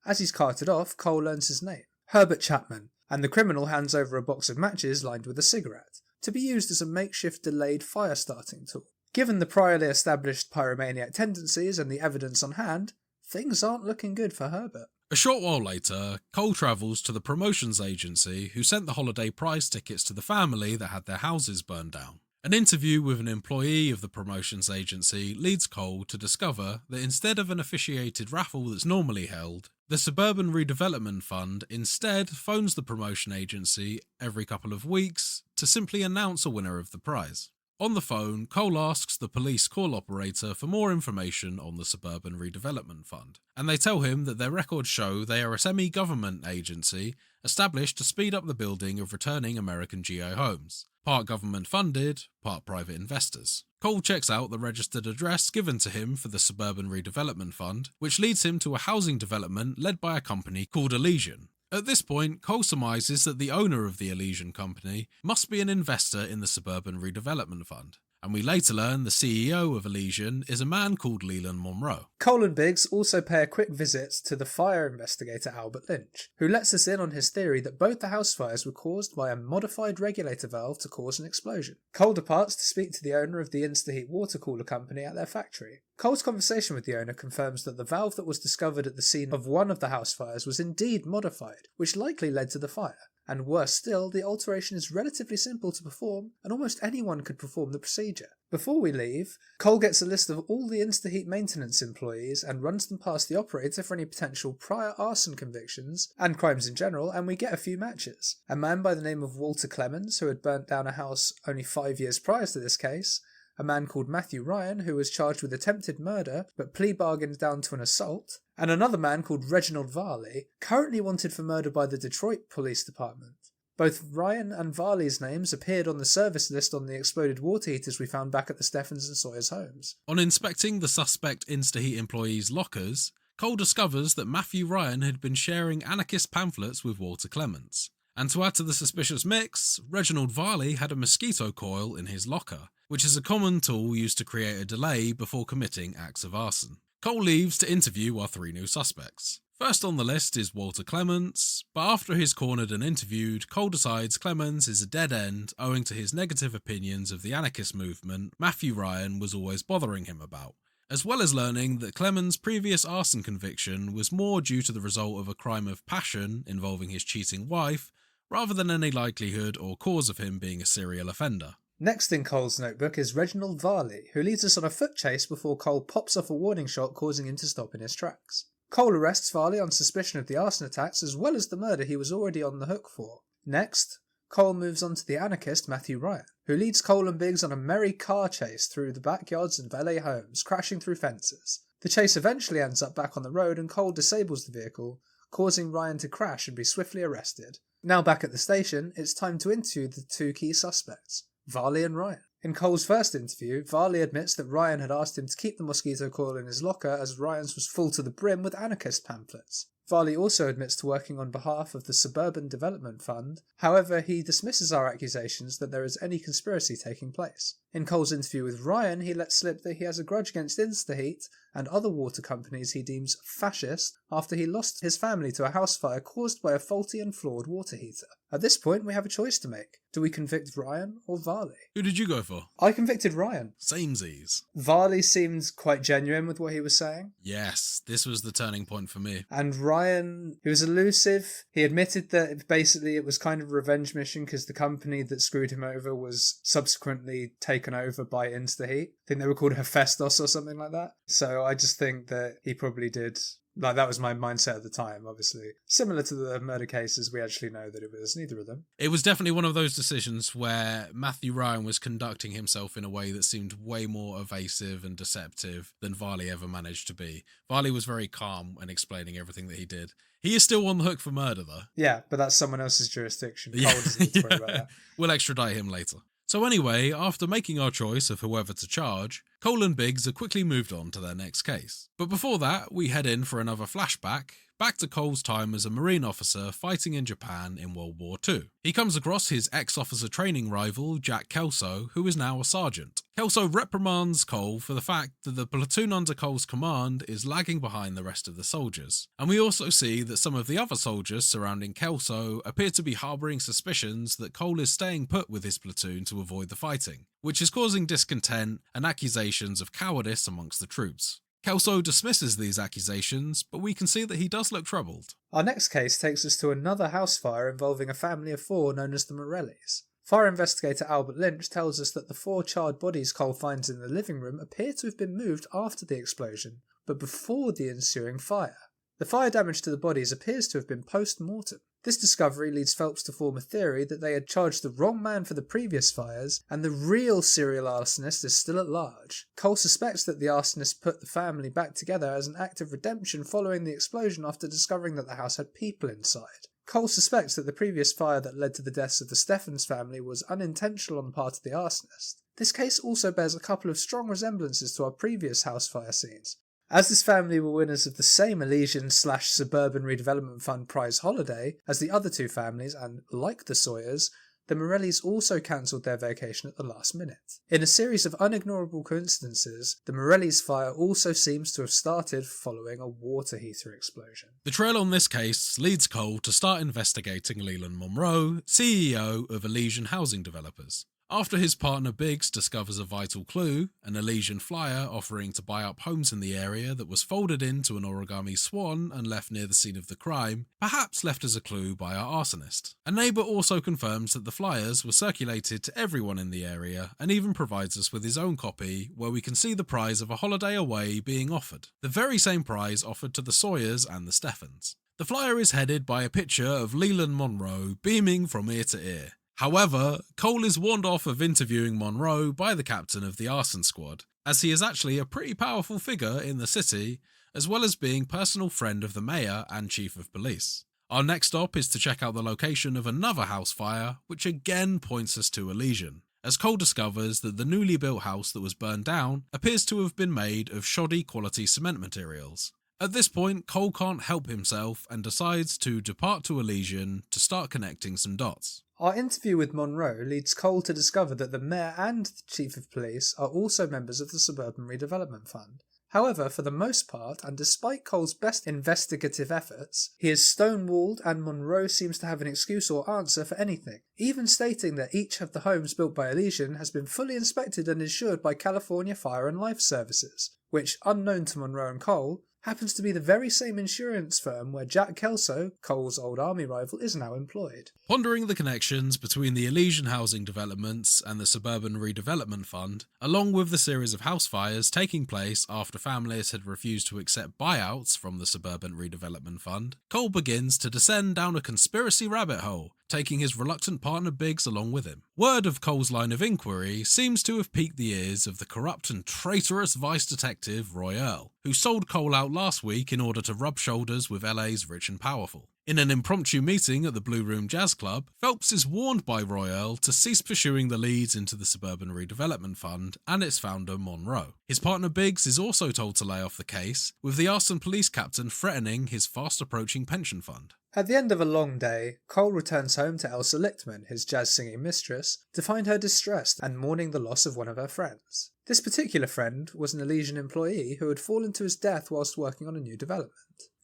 As he's carted off, Cole learns his name, Herbert Chapman, and the criminal hands over a box of matches lined with a cigarette, to be used as a makeshift delayed fire starting tool. Given the priorly established pyromaniac tendencies and the evidence on hand, things aren't looking good for Herbert. A short while later, Cole travels to the promotions agency who sent the holiday prize tickets to the family that had their houses burned down. An interview with an employee of the promotions agency leads Cole to discover that instead of an officiated raffle that's normally held, The Suburban Redevelopment Fund instead phones the promotion agency every couple of weeks to simply announce a winner of the prize. On the phone, Cole asks the police call operator for more information on the Suburban Redevelopment Fund, and they tell him that their records show they are a semi-government agency established to speed up the building of returning American GI homes, part government funded, part private investors. Cole checks out the registered address given to him for the Suburban Redevelopment Fund, which leads him to a housing development led by a company called Elysian. At this point, Cole surmises that the owner of the Elysian company must be an investor in the Suburban Redevelopment Fund, and we later learn the CEO of Elysian is a man called Leland Monroe. Cole and Biggs also pay a quick visit to the fire investigator Albert Lynch, who lets us in on his theory that both the house fires were caused by a modified regulator valve to cause an explosion. Cole departs to speak to the owner of the Instaheat water cooler company at their factory. Cole's conversation with the owner confirms that the valve that was discovered at the scene of one of the house fires was indeed modified, which likely led to the fire. And worse still, the alteration is relatively simple to perform, and almost anyone could perform the procedure. Before we leave, Cole gets a list of all the Instaheat maintenance employees and runs them past the operator for any potential prior arson convictions, and crimes in general, and we get a few matches. A man by the name of Walter Clemens, who had burnt down a house only 5 years prior to this case, a man called Matthew Ryan, who was charged with attempted murder but plea bargained down to an assault, and another man called Reginald Varley, currently wanted for murder by the Detroit Police Department. Both Ryan and Varley's names appeared on the service list on the exploded water heaters we found back at the Steffens and Sawyers homes. On inspecting the suspect Instaheat employees' lockers, Cole discovers that Matthew Ryan had been sharing anarchist pamphlets with Walter Clements. And to add to the suspicious mix, Reginald Varley had a mosquito coil in his locker, which is a common tool used to create a delay before committing acts of arson. Cole leaves to interview our 3 new suspects. First on the list is Walter Clements, but after he's cornered and interviewed, Cole decides Clements is a dead end owing to his negative opinions of the anarchist movement Matthew Ryan was always bothering him about, as well as learning that Clements' previous arson conviction was more due to the result of a crime of passion involving his cheating wife, rather than any likelihood or cause of him being a serial offender. Next in Cole's notebook is Reginald Varley, who leads us on a foot chase before Cole pops off a warning shot causing him to stop in his tracks. Cole arrests Varley on suspicion of the arson attacks as well as the murder he was already on the hook for. Next, Cole moves on to the anarchist Matthew Ryan, who leads Cole and Biggs on a merry car chase through the backyards and valet homes, crashing through fences. The chase eventually ends up back on the road and Cole disables the vehicle, causing Ryan to crash and be swiftly arrested. Now back at the station, it's time to interview the 2 key suspects, Varley and Ryan. In Cole's first interview, Varley admits that Ryan had asked him to keep the mosquito coil in his locker as Ryan's was full to the brim with anarchist pamphlets. Varley also admits to working on behalf of the Suburban Development Fund, however he dismisses our accusations that there is any conspiracy taking place. In Cole's interview with Ryan, he lets slip that he has a grudge against Instaheat and other water companies he deems fascist after he lost his family to a house fire caused by a faulty and flawed water heater. At this point, we have a choice to make. Do we convict Ryan or Varley? Who did you go for? I convicted Ryan. Samesies. Varley seemed quite genuine with what he was saying. Yes, this was the turning point for me. And Ryan, he was elusive. He admitted that basically it was kind of a revenge mission because the company that screwed him over was subsequently taken over by Instaheat. I think they were called Hephaestus or something like that. So I just think that he probably did. Like, that was my mindset at the time, obviously. Similar to the murder cases, we actually know that it was neither of them. It was definitely one of those decisions where Matthew Ryan was conducting himself in a way that seemed way more evasive and deceptive than Varley ever managed to be. Varley was very calm when explaining everything that he did. He is still on the hook for murder, though. Yeah, but that's someone else's jurisdiction. Cole doesn't need to worry about that. We'll extradite him later. So anyway, after making our choice of whoever to charge, Cole and Biggs are quickly moved on to their next case. But before that, we head in for another flashback, back to Cole's time as a Marine officer fighting in Japan in World War II. He comes across his ex-officer training rival, Jack Kelso, who is now a sergeant. Kelso reprimands Cole for the fact that the platoon under Cole's command is lagging behind the rest of the soldiers. And we also see that some of the other soldiers surrounding Kelso appear to be harbouring suspicions that Cole is staying put with his platoon to avoid the fighting, which is causing discontent and accusations of cowardice amongst the troops. Kelso dismisses these accusations, but we can see that he does look troubled. Our next case takes us to another house fire involving a family of 4 known as the Morellis. Fire investigator Albert Lynch tells us that the 4 charred bodies Cole finds in the living room appear to have been moved after the explosion, but before the ensuing fire. The fire damage to the bodies appears to have been post-mortem. This discovery leads Phelps to form a theory that they had charged the wrong man for the previous fires, and the real serial arsonist is still at large. Cole suspects that the arsonist put the family back together as an act of redemption following the explosion after discovering that the house had people inside. Cole suspects that the previous fire that led to the deaths of the Stephens family was unintentional on the part of the arsonist. This case also bears a couple of strong resemblances to our previous house fire scenes. As this family were winners of the same Elysian/Suburban Redevelopment Fund prize holiday as the other two families, and like the Sawyers, the Morellis also cancelled their vacation at the last minute. In a series of unignorable coincidences, the Morellis' fire also seems to have started following a water heater explosion. The trail on this case leads Cole to start investigating Leland Monroe, CEO of Elysian Housing Developers. After his partner Biggs discovers a vital clue, an Elysian flyer offering to buy up homes in the area that was folded into an origami swan and left near the scene of the crime, perhaps left as a clue by our arsonist. A neighbour also confirms that the flyers were circulated to everyone in the area and even provides us with his own copy where we can see the prize of a holiday away being offered, the very same prize offered to the Sawyers and the Stephens. The flyer is headed by a picture of Leland Monroe beaming from ear to ear. However, Cole is warned off of interviewing Monroe by the captain of the arson squad, as he is actually a pretty powerful figure in the city, as well as being personal friend of the mayor and chief of police. Our next stop is to check out the location of another house fire, which again points us to Elysian, as Cole discovers that the newly built house that was burned down appears to have been made of shoddy quality cement materials. At this point, Cole can't help himself and decides to depart to Elysian to start connecting some dots. Our interview with Monroe leads Cole to discover that the mayor and the chief of police are also members of the Suburban Redevelopment Fund. However, for the most part, and despite Cole's best investigative efforts, he is stonewalled and Monroe seems to have an excuse or answer for anything, even stating that each of the homes built by Elysian has been fully inspected and insured by California Fire and Life Services, which, unknown to Monroe and Cole, happens to be the very same insurance firm where Jack Kelso, Cole's old army rival, is now employed. Pondering the connections between the Elysian housing developments and the Suburban Redevelopment Fund, along with the series of house fires taking place after families had refused to accept buyouts from the Suburban Redevelopment Fund, Cole begins to descend down a conspiracy rabbit hole, taking his reluctant partner Biggs along with him. Word of Cole's line of inquiry seems to have piqued the ears of the corrupt and traitorous vice detective Roy Earl, who sold Cole out last week in order to rub shoulders with LA's rich and powerful. In an impromptu meeting at the Blue Room Jazz Club, Phelps is warned by Roy Earl to cease pursuing the leads into the Suburban Redevelopment Fund and its founder Monroe. His partner Biggs is also told to lay off the case, with the arson police captain threatening his fast-approaching pension fund. At the end of a long day, Cole returns home to Elsa Lichtman, his jazz-singing mistress, to find her distressed and mourning the loss of one of her friends. This particular friend was an Elysian employee who had fallen to his death whilst working on a new development.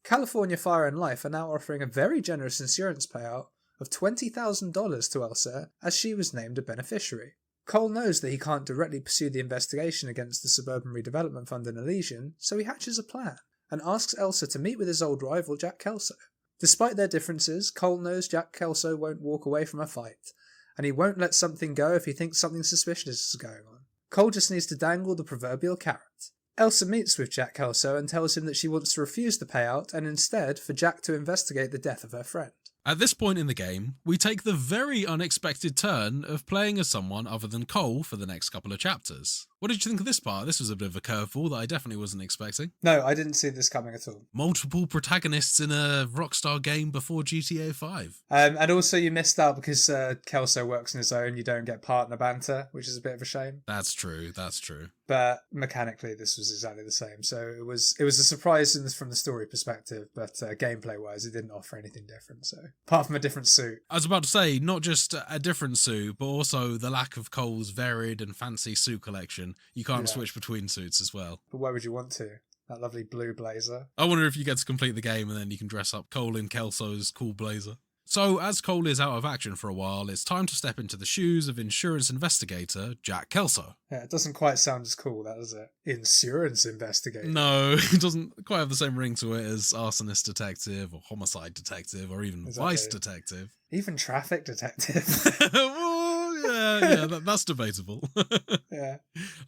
California Fire and Life are now offering a very generous insurance payout of $20,000 to Elsa as she was named a beneficiary. Cole knows that he can't directly pursue the investigation against the Suburban Redevelopment Fund in Elysian, so he hatches a plan and asks Elsa to meet with his old rival Jack Kelso. Despite their differences, Cole knows Jack Kelso won't walk away from a fight, and he won't let something go if he thinks something suspicious is going on. Cole just needs to dangle the proverbial carrot. Elsa meets with Jack Kelso and tells him that she wants to refuse the payout and instead for Jack to investigate the death of her friend. At this point in the game, we take the very unexpected turn of playing as someone other than Cole for the next couple of chapters. What did you think of this part? This was a bit of a curveball that I definitely wasn't expecting. No, I didn't see this coming at all. Multiple protagonists in a Rockstar game before GTA 5. And also you missed out because Kelso works on his own, you don't get partner banter, which is a bit of a shame. That's true, that's true. But mechanically this was exactly the same, so it was a surprise from the story perspective, but gameplay wise it didn't offer anything different, so apart from a different suit. I was about to say, not just a different suit, but also the lack of Cole's varied and fancy suit collection. You can't switch between suits as well. But why would you want to? That lovely blue blazer. I wonder if you get to complete the game and then you can dress up Cole in Kelso's cool blazer. So, as Cole is out of action for a while, it's time to step into the shoes of insurance investigator Jack Kelso. Yeah, it doesn't quite sound as cool, that does it? Insurance investigator. No, it doesn't quite have the same ring to it as arsonist detective or homicide detective or even vice detective. Even traffic detective. Yeah, that's debatable. Yeah.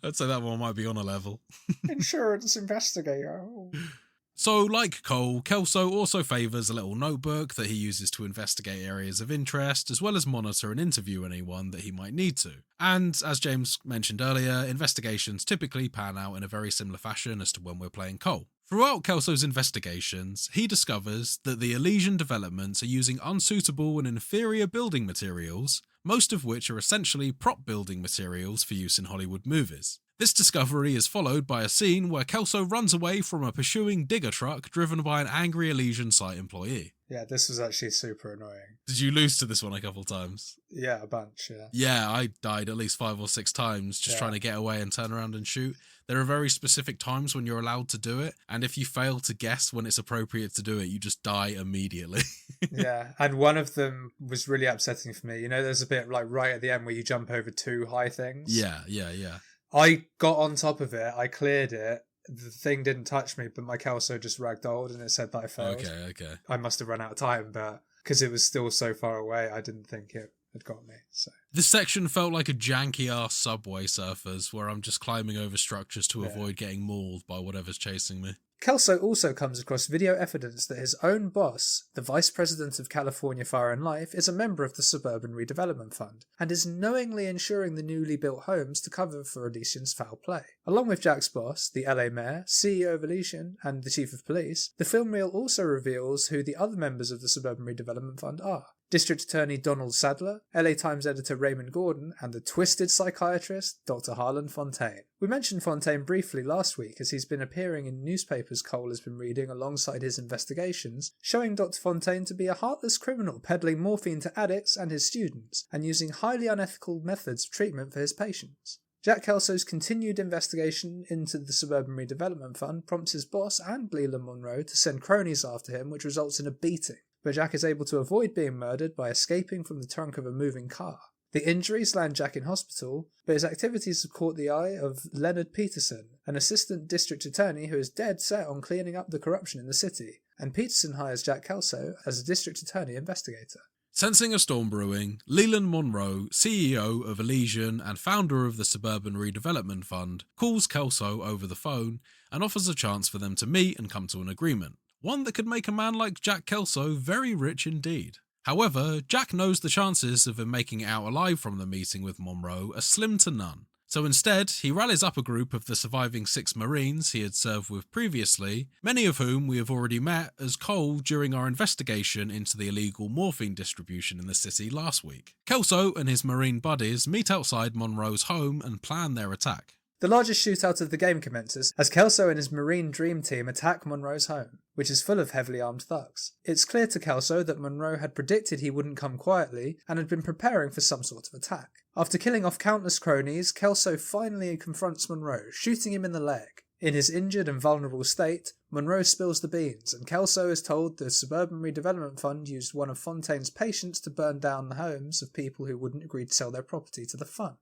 I'd say that one might be on a level. Insurance investigator. Oh. So, like Cole, Kelso also favours a little notebook that he uses to investigate areas of interest, as well as monitor and interview anyone that he might need to. And, as James mentioned earlier, investigations typically pan out in a very similar fashion as to when we're playing Cole. Throughout Kelso's investigations, he discovers that the Elysian developments are using unsuitable and inferior building materials, most of which are essentially prop building materials for use in Hollywood movies. This discovery is followed by a scene where Kelso runs away from a pursuing digger truck driven by an angry Elysian site employee. Yeah, this was actually super annoying. Did you lose to this one a couple times? Yeah, a bunch, yeah. Yeah, I died at least 5 or 6 times just trying to get away and turn around and shoot. There are very specific times when you're allowed to do it, and if you fail to guess when it's appropriate to do it, you just die immediately. Yeah, and one of them was really upsetting for me. You know, there's a bit like right at the end where you jump over 2 high things. Yeah. I got on top of it, I cleared it, the thing didn't touch me, but my Kelso just ragdolled and it said that I failed. Okay. I must have run out of time, but because it was still so far away, I didn't think it had got me. So this section felt like a janky-ass Subway Surfers, where I'm just climbing over structures to avoid getting mauled by whatever's chasing me. Kelso also comes across video evidence that his own boss, the Vice President of California Fire and Life, is a member of the Suburban Redevelopment Fund, and is knowingly insuring the newly built homes to cover for Elysian's foul play. Along with Jack's boss, the LA Mayor, CEO of Elysian, and the Chief of Police, the film reel also reveals who the other members of the Suburban Redevelopment Fund are. District Attorney Donald Sadler, LA Times editor Raymond Gordon, and the twisted psychiatrist Dr. Harlan Fontaine. We mentioned Fontaine briefly last week as he's been appearing in newspapers Cole has been reading alongside his investigations, showing Dr. Fontaine to be a heartless criminal peddling morphine to addicts and his students, and using highly unethical methods of treatment for his patients. Jack Kelso's continued investigation into the Suburban Redevelopment Fund prompts his boss and Leland Monroe to send cronies after him, which results in a beating. But Jack is able to avoid being murdered by escaping from the trunk of a moving car. The injuries land Jack in hospital, but his activities have caught the eye of Leonard Peterson, an assistant district attorney who is dead set on cleaning up the corruption in the city, and Peterson hires Jack Kelso as a district attorney investigator. Sensing a storm brewing, Leland Monroe, CEO of Elysian and founder of the Suburban Redevelopment Fund, calls Kelso over the phone and offers a chance for them to meet and come to an agreement. One that could make a man like Jack Kelso very rich indeed. However, Jack knows the chances of him making it out alive from the meeting with Monroe are slim to none. So instead, he rallies up a group of the surviving 6 Marines he had served with previously, many of whom we have already met as Cole during our investigation into the illegal morphine distribution in the city last week. Kelso and his Marine buddies meet outside Monroe's home and plan their attack. The largest shootout of the game commences as Kelso and his Marine Dream Team attack Monroe's home, which is full of heavily armed thugs. It's clear to Kelso that Monroe had predicted he wouldn't come quietly and had been preparing for some sort of attack. After killing off countless cronies, Kelso finally confronts Monroe, shooting him in the leg. In his injured and vulnerable state, Monroe spills the beans, and Kelso is told the Suburban Redevelopment Fund used one of Fontaine's patients to burn down the homes of people who wouldn't agree to sell their property to the fund.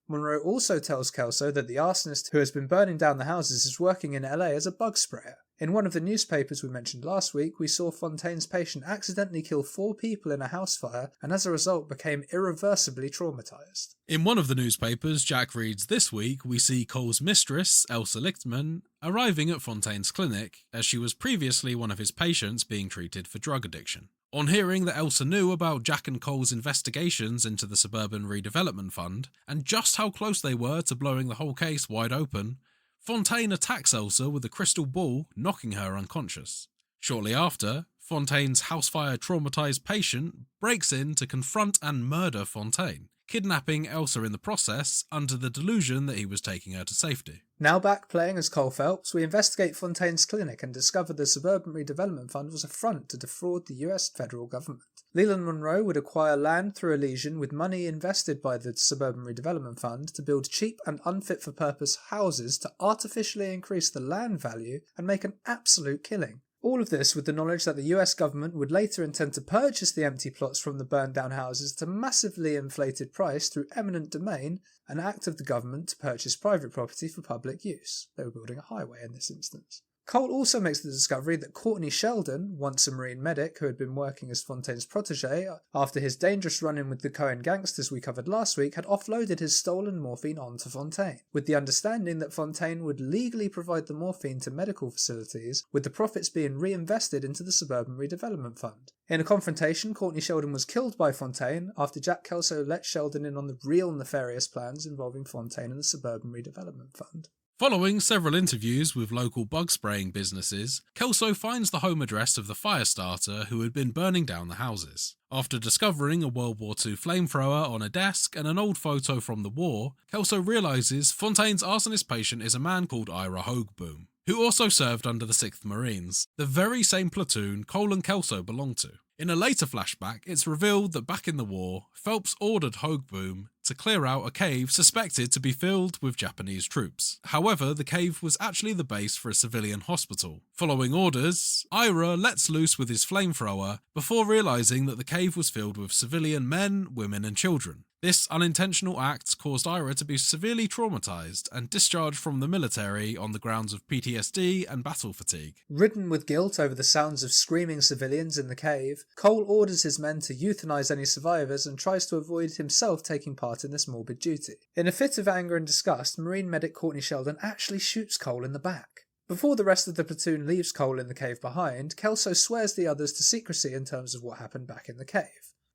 Monroe also tells Kelso that the arsonist who has been burning down the houses is working in LA as a bug sprayer. In one of the newspapers we mentioned last week, we saw Fontaine's patient accidentally kill 4 people in a house fire and as a result became irreversibly traumatized. In one of the newspapers Jack reads this week, we see Cole's mistress, Elsa Lichtman, arriving at Fontaine's clinic as she was previously one of his patients being treated for drug addiction. On hearing that Elsa knew about Jack and Cole's investigations into the Suburban Redevelopment Fund, and just how close they were to blowing the whole case wide open, Fontaine attacks Elsa with a crystal ball, knocking her unconscious. Shortly after, Fontaine's housefire traumatized patient breaks in to confront and murder Fontaine, kidnapping Elsa in the process under the delusion that he was taking her to safety. Now back playing as Cole Phelps, we investigate Fontaine's clinic and discover the Suburban Redevelopment Fund was a front to defraud the US federal government. Leland Monroe would acquire land through Elysian with money invested by the Suburban Redevelopment Fund to build cheap and unfit-for-purpose houses to artificially increase the land value and make an absolute killing. All of this with the knowledge that the US government would later intend to purchase the empty plots from the burned down houses at a massively inflated price through eminent domain, an act of the government to purchase private property for public use. They were building a highway in this instance. Cole also makes the discovery that Courtney Sheldon, once a Marine medic who had been working as Fontaine's protege, after his dangerous run-in with the Cohen gangsters we covered last week, had offloaded his stolen morphine onto Fontaine, with the understanding that Fontaine would legally provide the morphine to medical facilities, with the profits being reinvested into the Suburban Redevelopment Fund. In a confrontation, Courtney Sheldon was killed by Fontaine after Jack Kelso let Sheldon in on the real nefarious plans involving Fontaine and the Suburban Redevelopment Fund. Following several interviews with local bug spraying businesses, Kelso finds the home address of the fire starter who had been burning down the houses. After discovering a World War II flamethrower on a desk and an old photo from the war, Kelso realises Fontaine's arsonist patient is a man called Ira Hoagboom, who also served under the 6th Marines, the very same platoon Cole and Kelso belonged to. In a later flashback, it's revealed that back in the war, Phelps ordered Hoagboom to clear out a cave suspected to be filled with Japanese troops. However, the cave was actually the base for a civilian hospital. Following orders, Ira lets loose with his flamethrower before realising that the cave was filled with civilian men, women and children. This unintentional act caused Ira to be severely traumatised and discharged from the military on the grounds of PTSD and battle fatigue. Ridden with guilt over the sounds of screaming civilians in the cave, Cole orders his men to euthanize any survivors and tries to avoid himself taking part in this morbid duty. In a fit of anger and disgust, Marine medic Courtney Sheldon actually shoots Cole in the back. Before the rest of the platoon leaves Cole in the cave behind, Kelso swears the others to secrecy in terms of what happened back in the cave.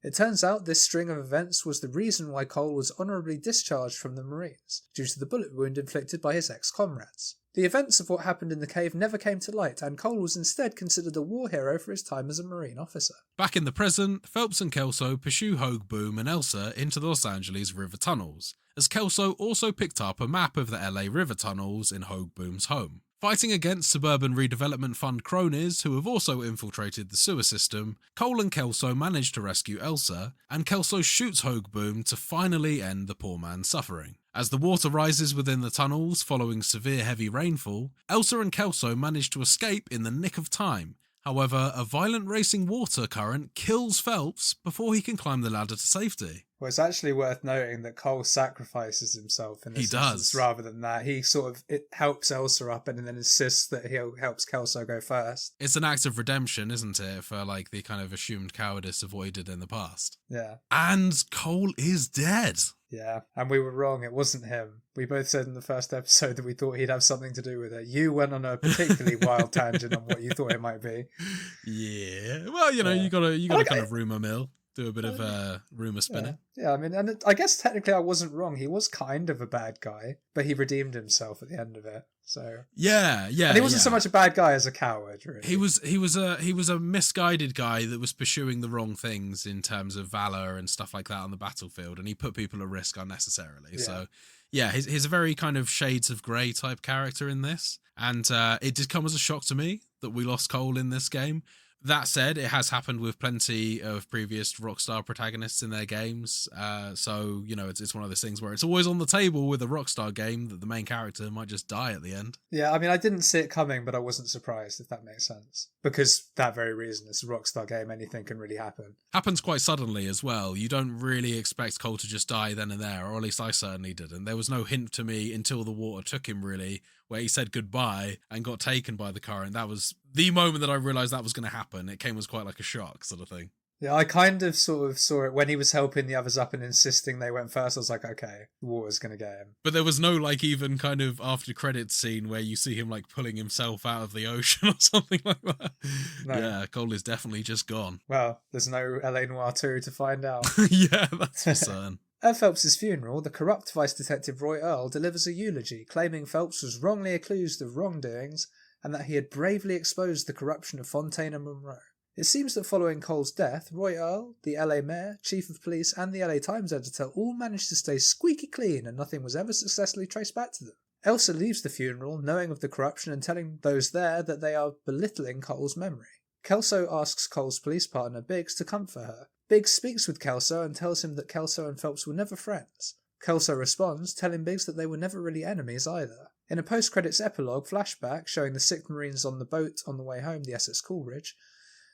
It turns out this string of events was the reason why Cole was honourably discharged from the Marines, due to the bullet wound inflicted by his ex-comrades. The events of what happened in the cave never came to light, and Cole was instead considered a war hero for his time as a Marine officer. Back in the present, Phelps and Kelso pursue Hoagboom and Elsa into the Los Angeles river tunnels, as Kelso also picked up a map of the LA river tunnels in Hoagboom's home. Fighting against Suburban Redevelopment Fund cronies who have also infiltrated the sewer system, Cole and Kelso manage to rescue Elsa, and Kelso shoots Hoagboom to finally end the poor man's suffering. As the water rises within the tunnels following severe heavy rainfall, Elsa and Kelso manage to escape in the nick of time. However, a violent racing water current kills Phelps before he can climb the ladder to safety. Well, it's actually worth noting that Cole sacrifices himself in this instance rather than that. He it helps Elsa up and then insists that he helps Kelso go first. It's an act of redemption, isn't it, for like the kind of assumed cowardice of what he did in the past. Yeah. And Cole is dead. Yeah, and we were wrong. It wasn't him. We both said in the first episode that we thought he'd have something to do with it. You went on a particularly wild tangent on what you thought it might be. Yeah. Well, you know, you gotta kind of rumour mill. Do a bit of rumour spinning. Yeah, I mean, and I guess technically I wasn't wrong. He was kind of a bad guy, but he redeemed himself at the end of it. So yeah, and he wasn't so much a bad guy as a coward. Really, he was a misguided guy that was pursuing the wrong things in terms of valor and stuff like that on the battlefield, and he put people at risk unnecessarily. Yeah. So yeah, he's a very kind of shades of grey type character in this, and it did come as a shock to me that we lost Cole in this game. That said, it has happened with plenty of previous Rockstar protagonists in their games. So, you know, it's one of those things where it's always on the table with a Rockstar game that the main character might just die at the end. Yeah, I mean, I didn't see it coming, but I wasn't surprised, if that makes sense. Because that very reason, it's a Rockstar game, anything can really happen. Happens quite suddenly as well. You don't really expect Cole to just die then and there, or at least I certainly didn't. There was no hint to me until the water took him, really, where he said goodbye and got taken by the current. That was the moment that I realised that was going to happen. It came as quite like a shock sort of thing. Yeah, I kind of sort of saw it when he was helping the others up and insisting they went first. I was like, okay, the water's going to get him. But there was no like even kind of after credits scene where you see him like pulling himself out of the ocean or something like that. No. Yeah, Cole is definitely just gone. Well, there's no LA Noire 2 to find out. Yeah, that's for certain. At Phelps' funeral, the corrupt Vice Detective Roy Earle delivers a eulogy claiming Phelps was wrongly accused of wrongdoings and that he had bravely exposed the corruption of Fontaine and Monroe. It seems that following Cole's death, Roy Earle, the LA Mayor, Chief of Police and the LA Times editor all managed to stay squeaky clean and nothing was ever successfully traced back to them. Elsa leaves the funeral knowing of the corruption and telling those there that they are belittling Cole's memory. Kelso asks Cole's police partner Biggs to comfort her. Biggs speaks with Kelso and tells him that Kelso and Phelps were never friends. Kelso responds, telling Biggs that they were never really enemies either. In a post-credits epilogue flashback showing the 6th Marines on the boat on the way home, the Essex Coolidge,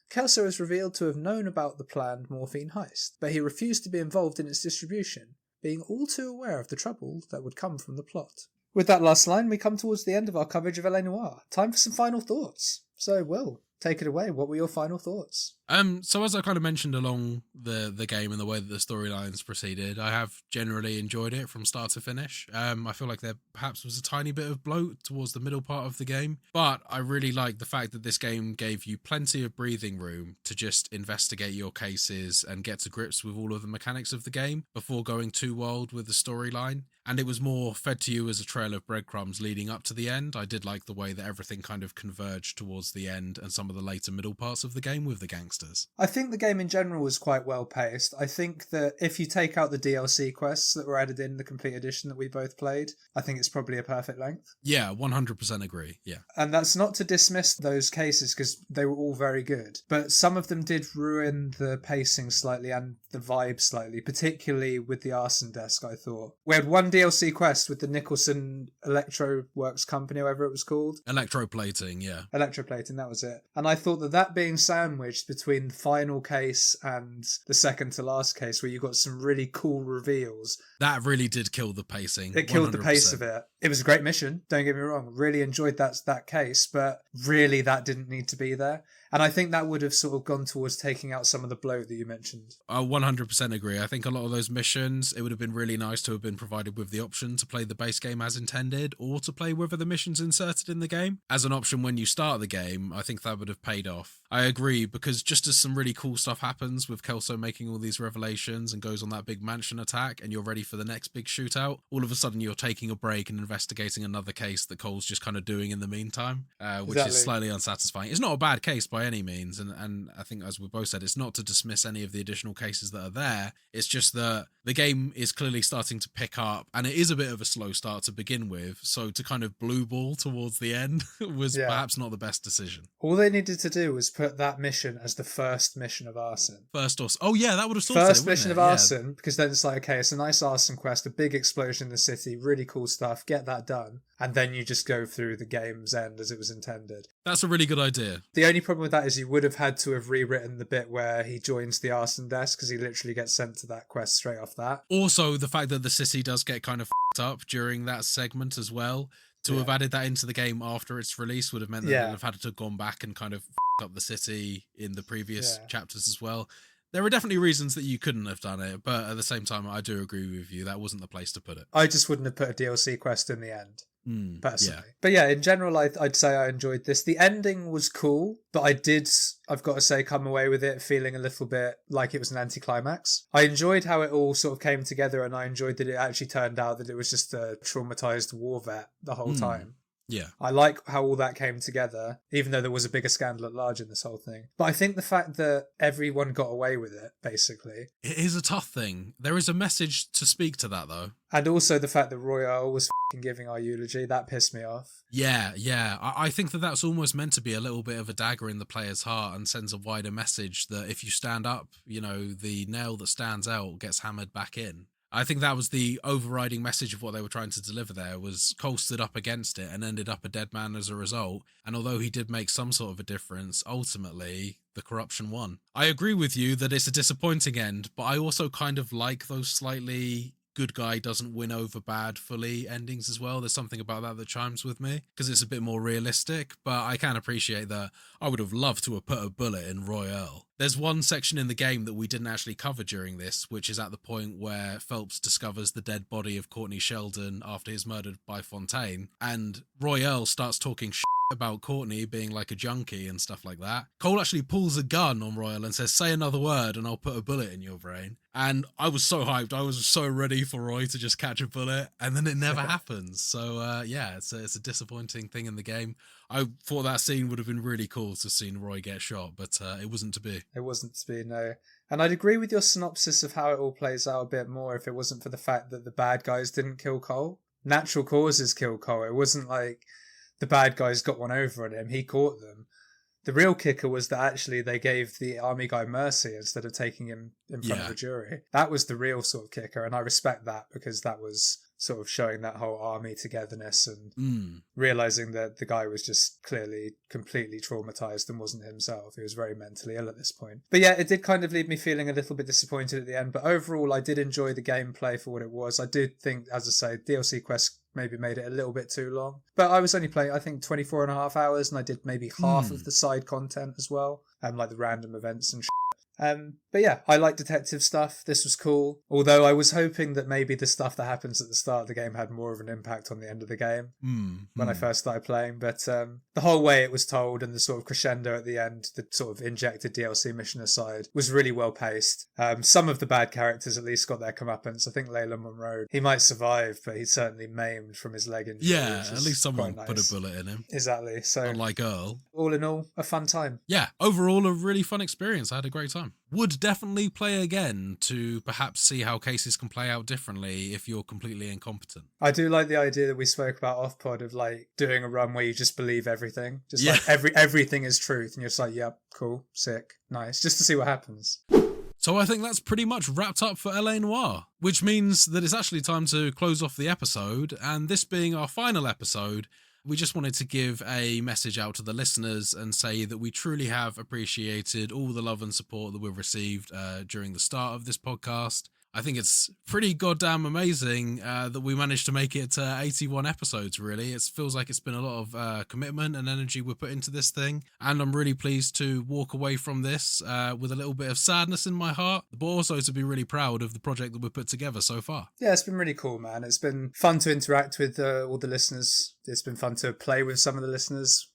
Kelso is revealed to have known about the planned morphine heist, but he refused to be involved in its distribution, being all too aware of the trouble that would come from the plot. With that last line, we come towards the end of our coverage of LA Noire. Time for some final thoughts. So, Will, take it away. What were your final thoughts? So as I kind of mentioned along the game and the way that the storylines proceeded, I have generally enjoyed it from start to finish. I feel like there perhaps was a tiny bit of bloat towards the middle part of the game, but I really like the fact that this game gave you plenty of breathing room to just investigate your cases and get to grips with all of the mechanics of the game before going too wild with the storyline. And it was more fed to you as a trail of breadcrumbs leading up to the end. I did like the way that everything kind of converged towards the end and some of the later middle parts of the game with the gangsters. I think the game in general was quite well paced. I think that if you take out the DLC quests that were added in the complete edition that we both played, I think it's probably a perfect length. Yeah, 100% agree. Yeah. And that's not to dismiss those cases because they were all very good. But some of them did ruin the pacing slightly and the vibe slightly, particularly with the arson desk, I thought. We had one DLC quest with the Nicholson Electro Works Company, whatever it was called. Electroplating, yeah. Electroplating, that was it. And I thought that being sandwiched between the final case and the second to last case, where you got some really cool reveals. That really did kill the pacing. It killed 100%. The pace of it. It was a great mission, don't get me wrong. Really enjoyed that case, but really that didn't need to be there. And I think that would have sort of gone towards taking out some of the bloat that you mentioned. I 100% agree. I think a lot of those missions, it would have been really nice to have been provided with the option to play the base game as intended or to play whether the missions inserted in the game. As an option when you start the game, I think that would have paid off. I agree, because just as some really cool stuff happens with Kelso making all these revelations and goes on that big mansion attack and you're ready for the next big shootout, all of a sudden you're taking a break and investigating another case that Cole's just kind of doing in the meantime, which is slightly unsatisfying. It's not a bad case by any means, and I think, as we both said, it's not to dismiss any of the additional cases that are there. It's just that the game is clearly starting to pick up, and it is a bit of a slow start to begin with, so to kind of blue ball towards the end was perhaps not the best decision. All they needed to do was put that mission as the first mission of arson. Oh yeah, that would have sorted first mission of arson, because then it's like, okay, it's a nice arson quest, a big explosion in the city, really cool stuff, get that done, and then you just go through the game's end as it was intended. That's a really good idea. The only problem with that is you would have had to have rewritten the bit where he joins the arson desk, because he literally gets sent to that quest straight off that. Also, the fact that the city does get kind of f***ed up during that segment as well. To have added that into the game after its release would have meant that they'd have had to have gone back and kind of f***ed up the city in the previous chapters as well. There are definitely reasons that you couldn't have done it, but at the same time, I do agree with you. That wasn't the place to put it. I just wouldn't have put a DLC quest in the end. Personally. But yeah, in general, I'd say I enjoyed this. The ending was cool, but I've got to say, come away with it feeling a little bit like it was an anticlimax. I enjoyed how it all sort of came together, and I enjoyed that it actually turned out that it was just a traumatized war vet the whole time. Yeah. I like how all that came together, even though there was a bigger scandal at large in this whole thing. But I think the fact that everyone got away with it, basically. It is a tough thing. There is a message to speak to that, though. And also the fact that Royale was giving our eulogy, that pissed me off. Yeah. I think that that's almost meant to be a little bit of a dagger in the player's heart and sends a wider message that if you stand up, the nail that stands out gets hammered back in. I think that was the overriding message of what they were trying to deliver there, was Cole stood up against it and ended up a dead man as a result. And although he did make some sort of a difference, ultimately, the corruption won. I agree with you that it's a disappointing end, but I also kind of like those slightly good guy doesn't win over bad fully endings as well. There's something about that chimes with me because it's a bit more realistic, but I can appreciate that. I would have loved to have put a bullet in Royale. There's one section in the game that we didn't actually cover during this, which is at the point where Phelps discovers the dead body of Courtney Sheldon after he's murdered by Fontaine, and Royale starts talking about Courtney being like a junkie and stuff like that. Cole actually pulls a gun on Royale and says, say another word and I'll put a bullet in your brain. And I was so hyped. I was so ready for Roy to just catch a bullet, and then it never happens. So it's a disappointing thing in the game. I thought that scene would have been really cool to see Roy get shot, but it wasn't to be. It wasn't to be, no. And I'd agree with your synopsis of how it all plays out a bit more if it wasn't for the fact that the bad guys didn't kill Cole. Natural causes killed Cole. It wasn't like the bad guys got one over on him. He caught them. The real kicker was that actually they gave the army guy mercy instead of taking him in front of the jury. That was the real sort of kicker, and I respect that because that was sort of showing that whole army togetherness and realizing that the guy was just clearly completely traumatized and wasn't himself. He was very mentally ill at this point. But yeah, it did kind of leave me feeling a little bit disappointed at the end. But overall, I did enjoy the gameplay for what it was. I did think, as I say, DLC quests maybe made it a little bit too long. But I was only playing, I think, 24 and a half hours, and I did maybe half of the side content as well, like the random events and but yeah, I like detective stuff. This was cool. Although I was hoping that maybe the stuff that happens at the start of the game had more of an impact on the end of the game when I first started playing. But the whole way it was told and the sort of crescendo at the end, the sort of injected DLC mission aside, was really well paced. Some of the bad characters at least got their comeuppance. I think Layla Monroe, he might survive, but he's certainly maimed from his leg injury. Yeah, at least someone put a bullet in him. Exactly. So, unlike Earl. All in all, a fun time. Yeah, overall a really fun experience. I had a great time. Would definitely play again to perhaps see how cases can play out differently if you're completely incompetent. I do like the idea that we spoke about off pod of like doing a run where you just believe everything. Just like everything is truth and you're just like, yep, cool, sick, nice. Just to see what happens. So I think that's pretty much wrapped up for LA Noire, which means that it's actually time to close off the episode, and this being our final episode, we just wanted to give a message out to the listeners and say that we truly have appreciated all the love and support that we've received during the start of this podcast. I think it's pretty goddamn amazing that we managed to make it 81 episodes, really. It feels like it's been a lot of commitment and energy we put into this thing. And I'm really pleased to walk away from this with a little bit of sadness in my heart, but also to be really proud of the project that we've put together so far. Yeah, it's been really cool, man. It's been fun to interact with all the listeners. It's been fun to play with some of the listeners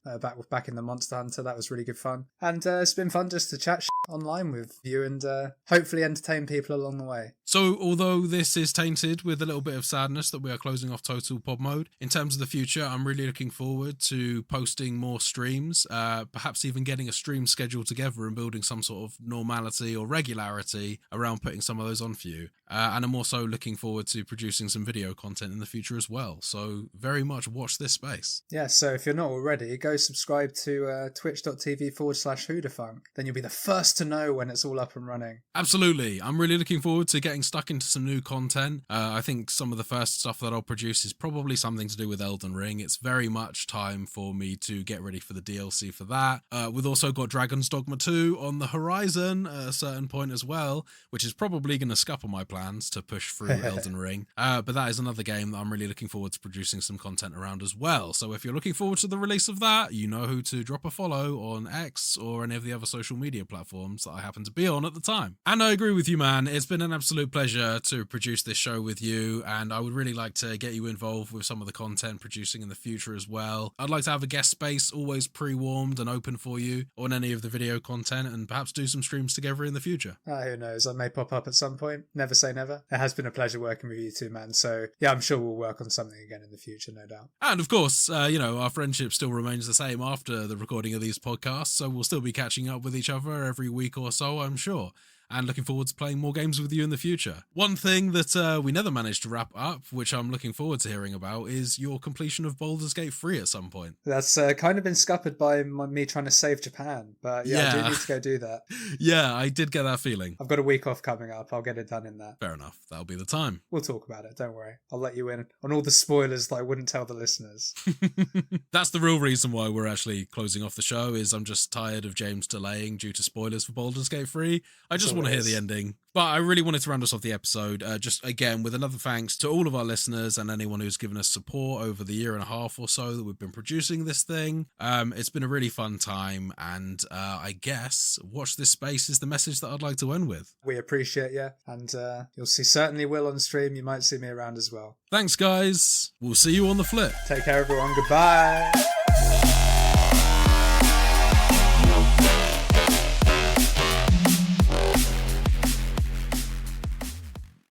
back in the Monster Hunter. That was really good fun. And it's been fun just to chat online with you and hopefully entertain people along the way. So although this is tainted with a little bit of sadness that we are closing off Total Pod Mode, in terms of the future, I'm really looking forward to posting more streams, perhaps even getting a stream schedule together and building some sort of normality or regularity around putting some of those on for you. And I'm also looking forward to producing some video content in the future as well. So very much watch this space. Yeah, so if you're not already, go subscribe to twitch.tv/Whodafunk. Then you'll be the first to know when it's all up and running. Absolutely. I'm really looking forward to getting stuck into some new content. I think some of the first stuff that I'll produce is probably something to do with Elden Ring. It's very much time for me to get ready for the DLC for that. We've also got Dragon's Dogma 2 on the horizon at a certain point as well, which is probably going to scupper my plans to push through Elden Ring. But that is another game that I'm really looking forward to producing some content around as well. So if you're looking forward to the release of that, you know who to drop a follow on X or any of the other social media platforms that I happen to be on at the time. And I agree with you, man. It's been an absolute pleasure to produce this show with you, and I would really like to get you involved with some of the content producing in the future as well. I'd like to have a guest space always pre-warmed and open for you on any of the video content, and perhaps do some streams together in the future. Who knows? I may pop up at some point. Never say never. It has been a pleasure working with you two, man. So yeah, I'm sure we'll work on something again in the future, no doubt. And of course, our friendship still remains the same after the recording of these podcasts, so we'll still be catching up with each other every week or so, I'm sure. And looking forward to playing more games with you in the future. One thing that we never managed to wrap up, which I'm looking forward to hearing about, is your completion of Baldur's Gate 3 at some point. That's kind of been scuppered by me trying to save Japan, but yeah, I do need to go do that. Yeah, I did get that feeling. I've got a week off coming up. I'll get it done in that. Fair enough. That'll be the time. We'll talk about it. Don't worry. I'll let you in on all the spoilers that I wouldn't tell the listeners. That's the real reason why we're actually closing off the show, is I'm just tired of James delaying due to spoilers for Baldur's Gate 3. I just want to hear the ending. But I really wanted to round us off the episode, just again with another thanks to all of our listeners and anyone who's given us support over the year and a half or so that we've been producing this thing. It's been a really fun time, and I guess watch this space is the message that I'd like to end with. We appreciate you, and you'll see certainly Will on stream. You might see me around as well. Thanks, guys. We'll see you on the flip. Take care, everyone. Goodbye.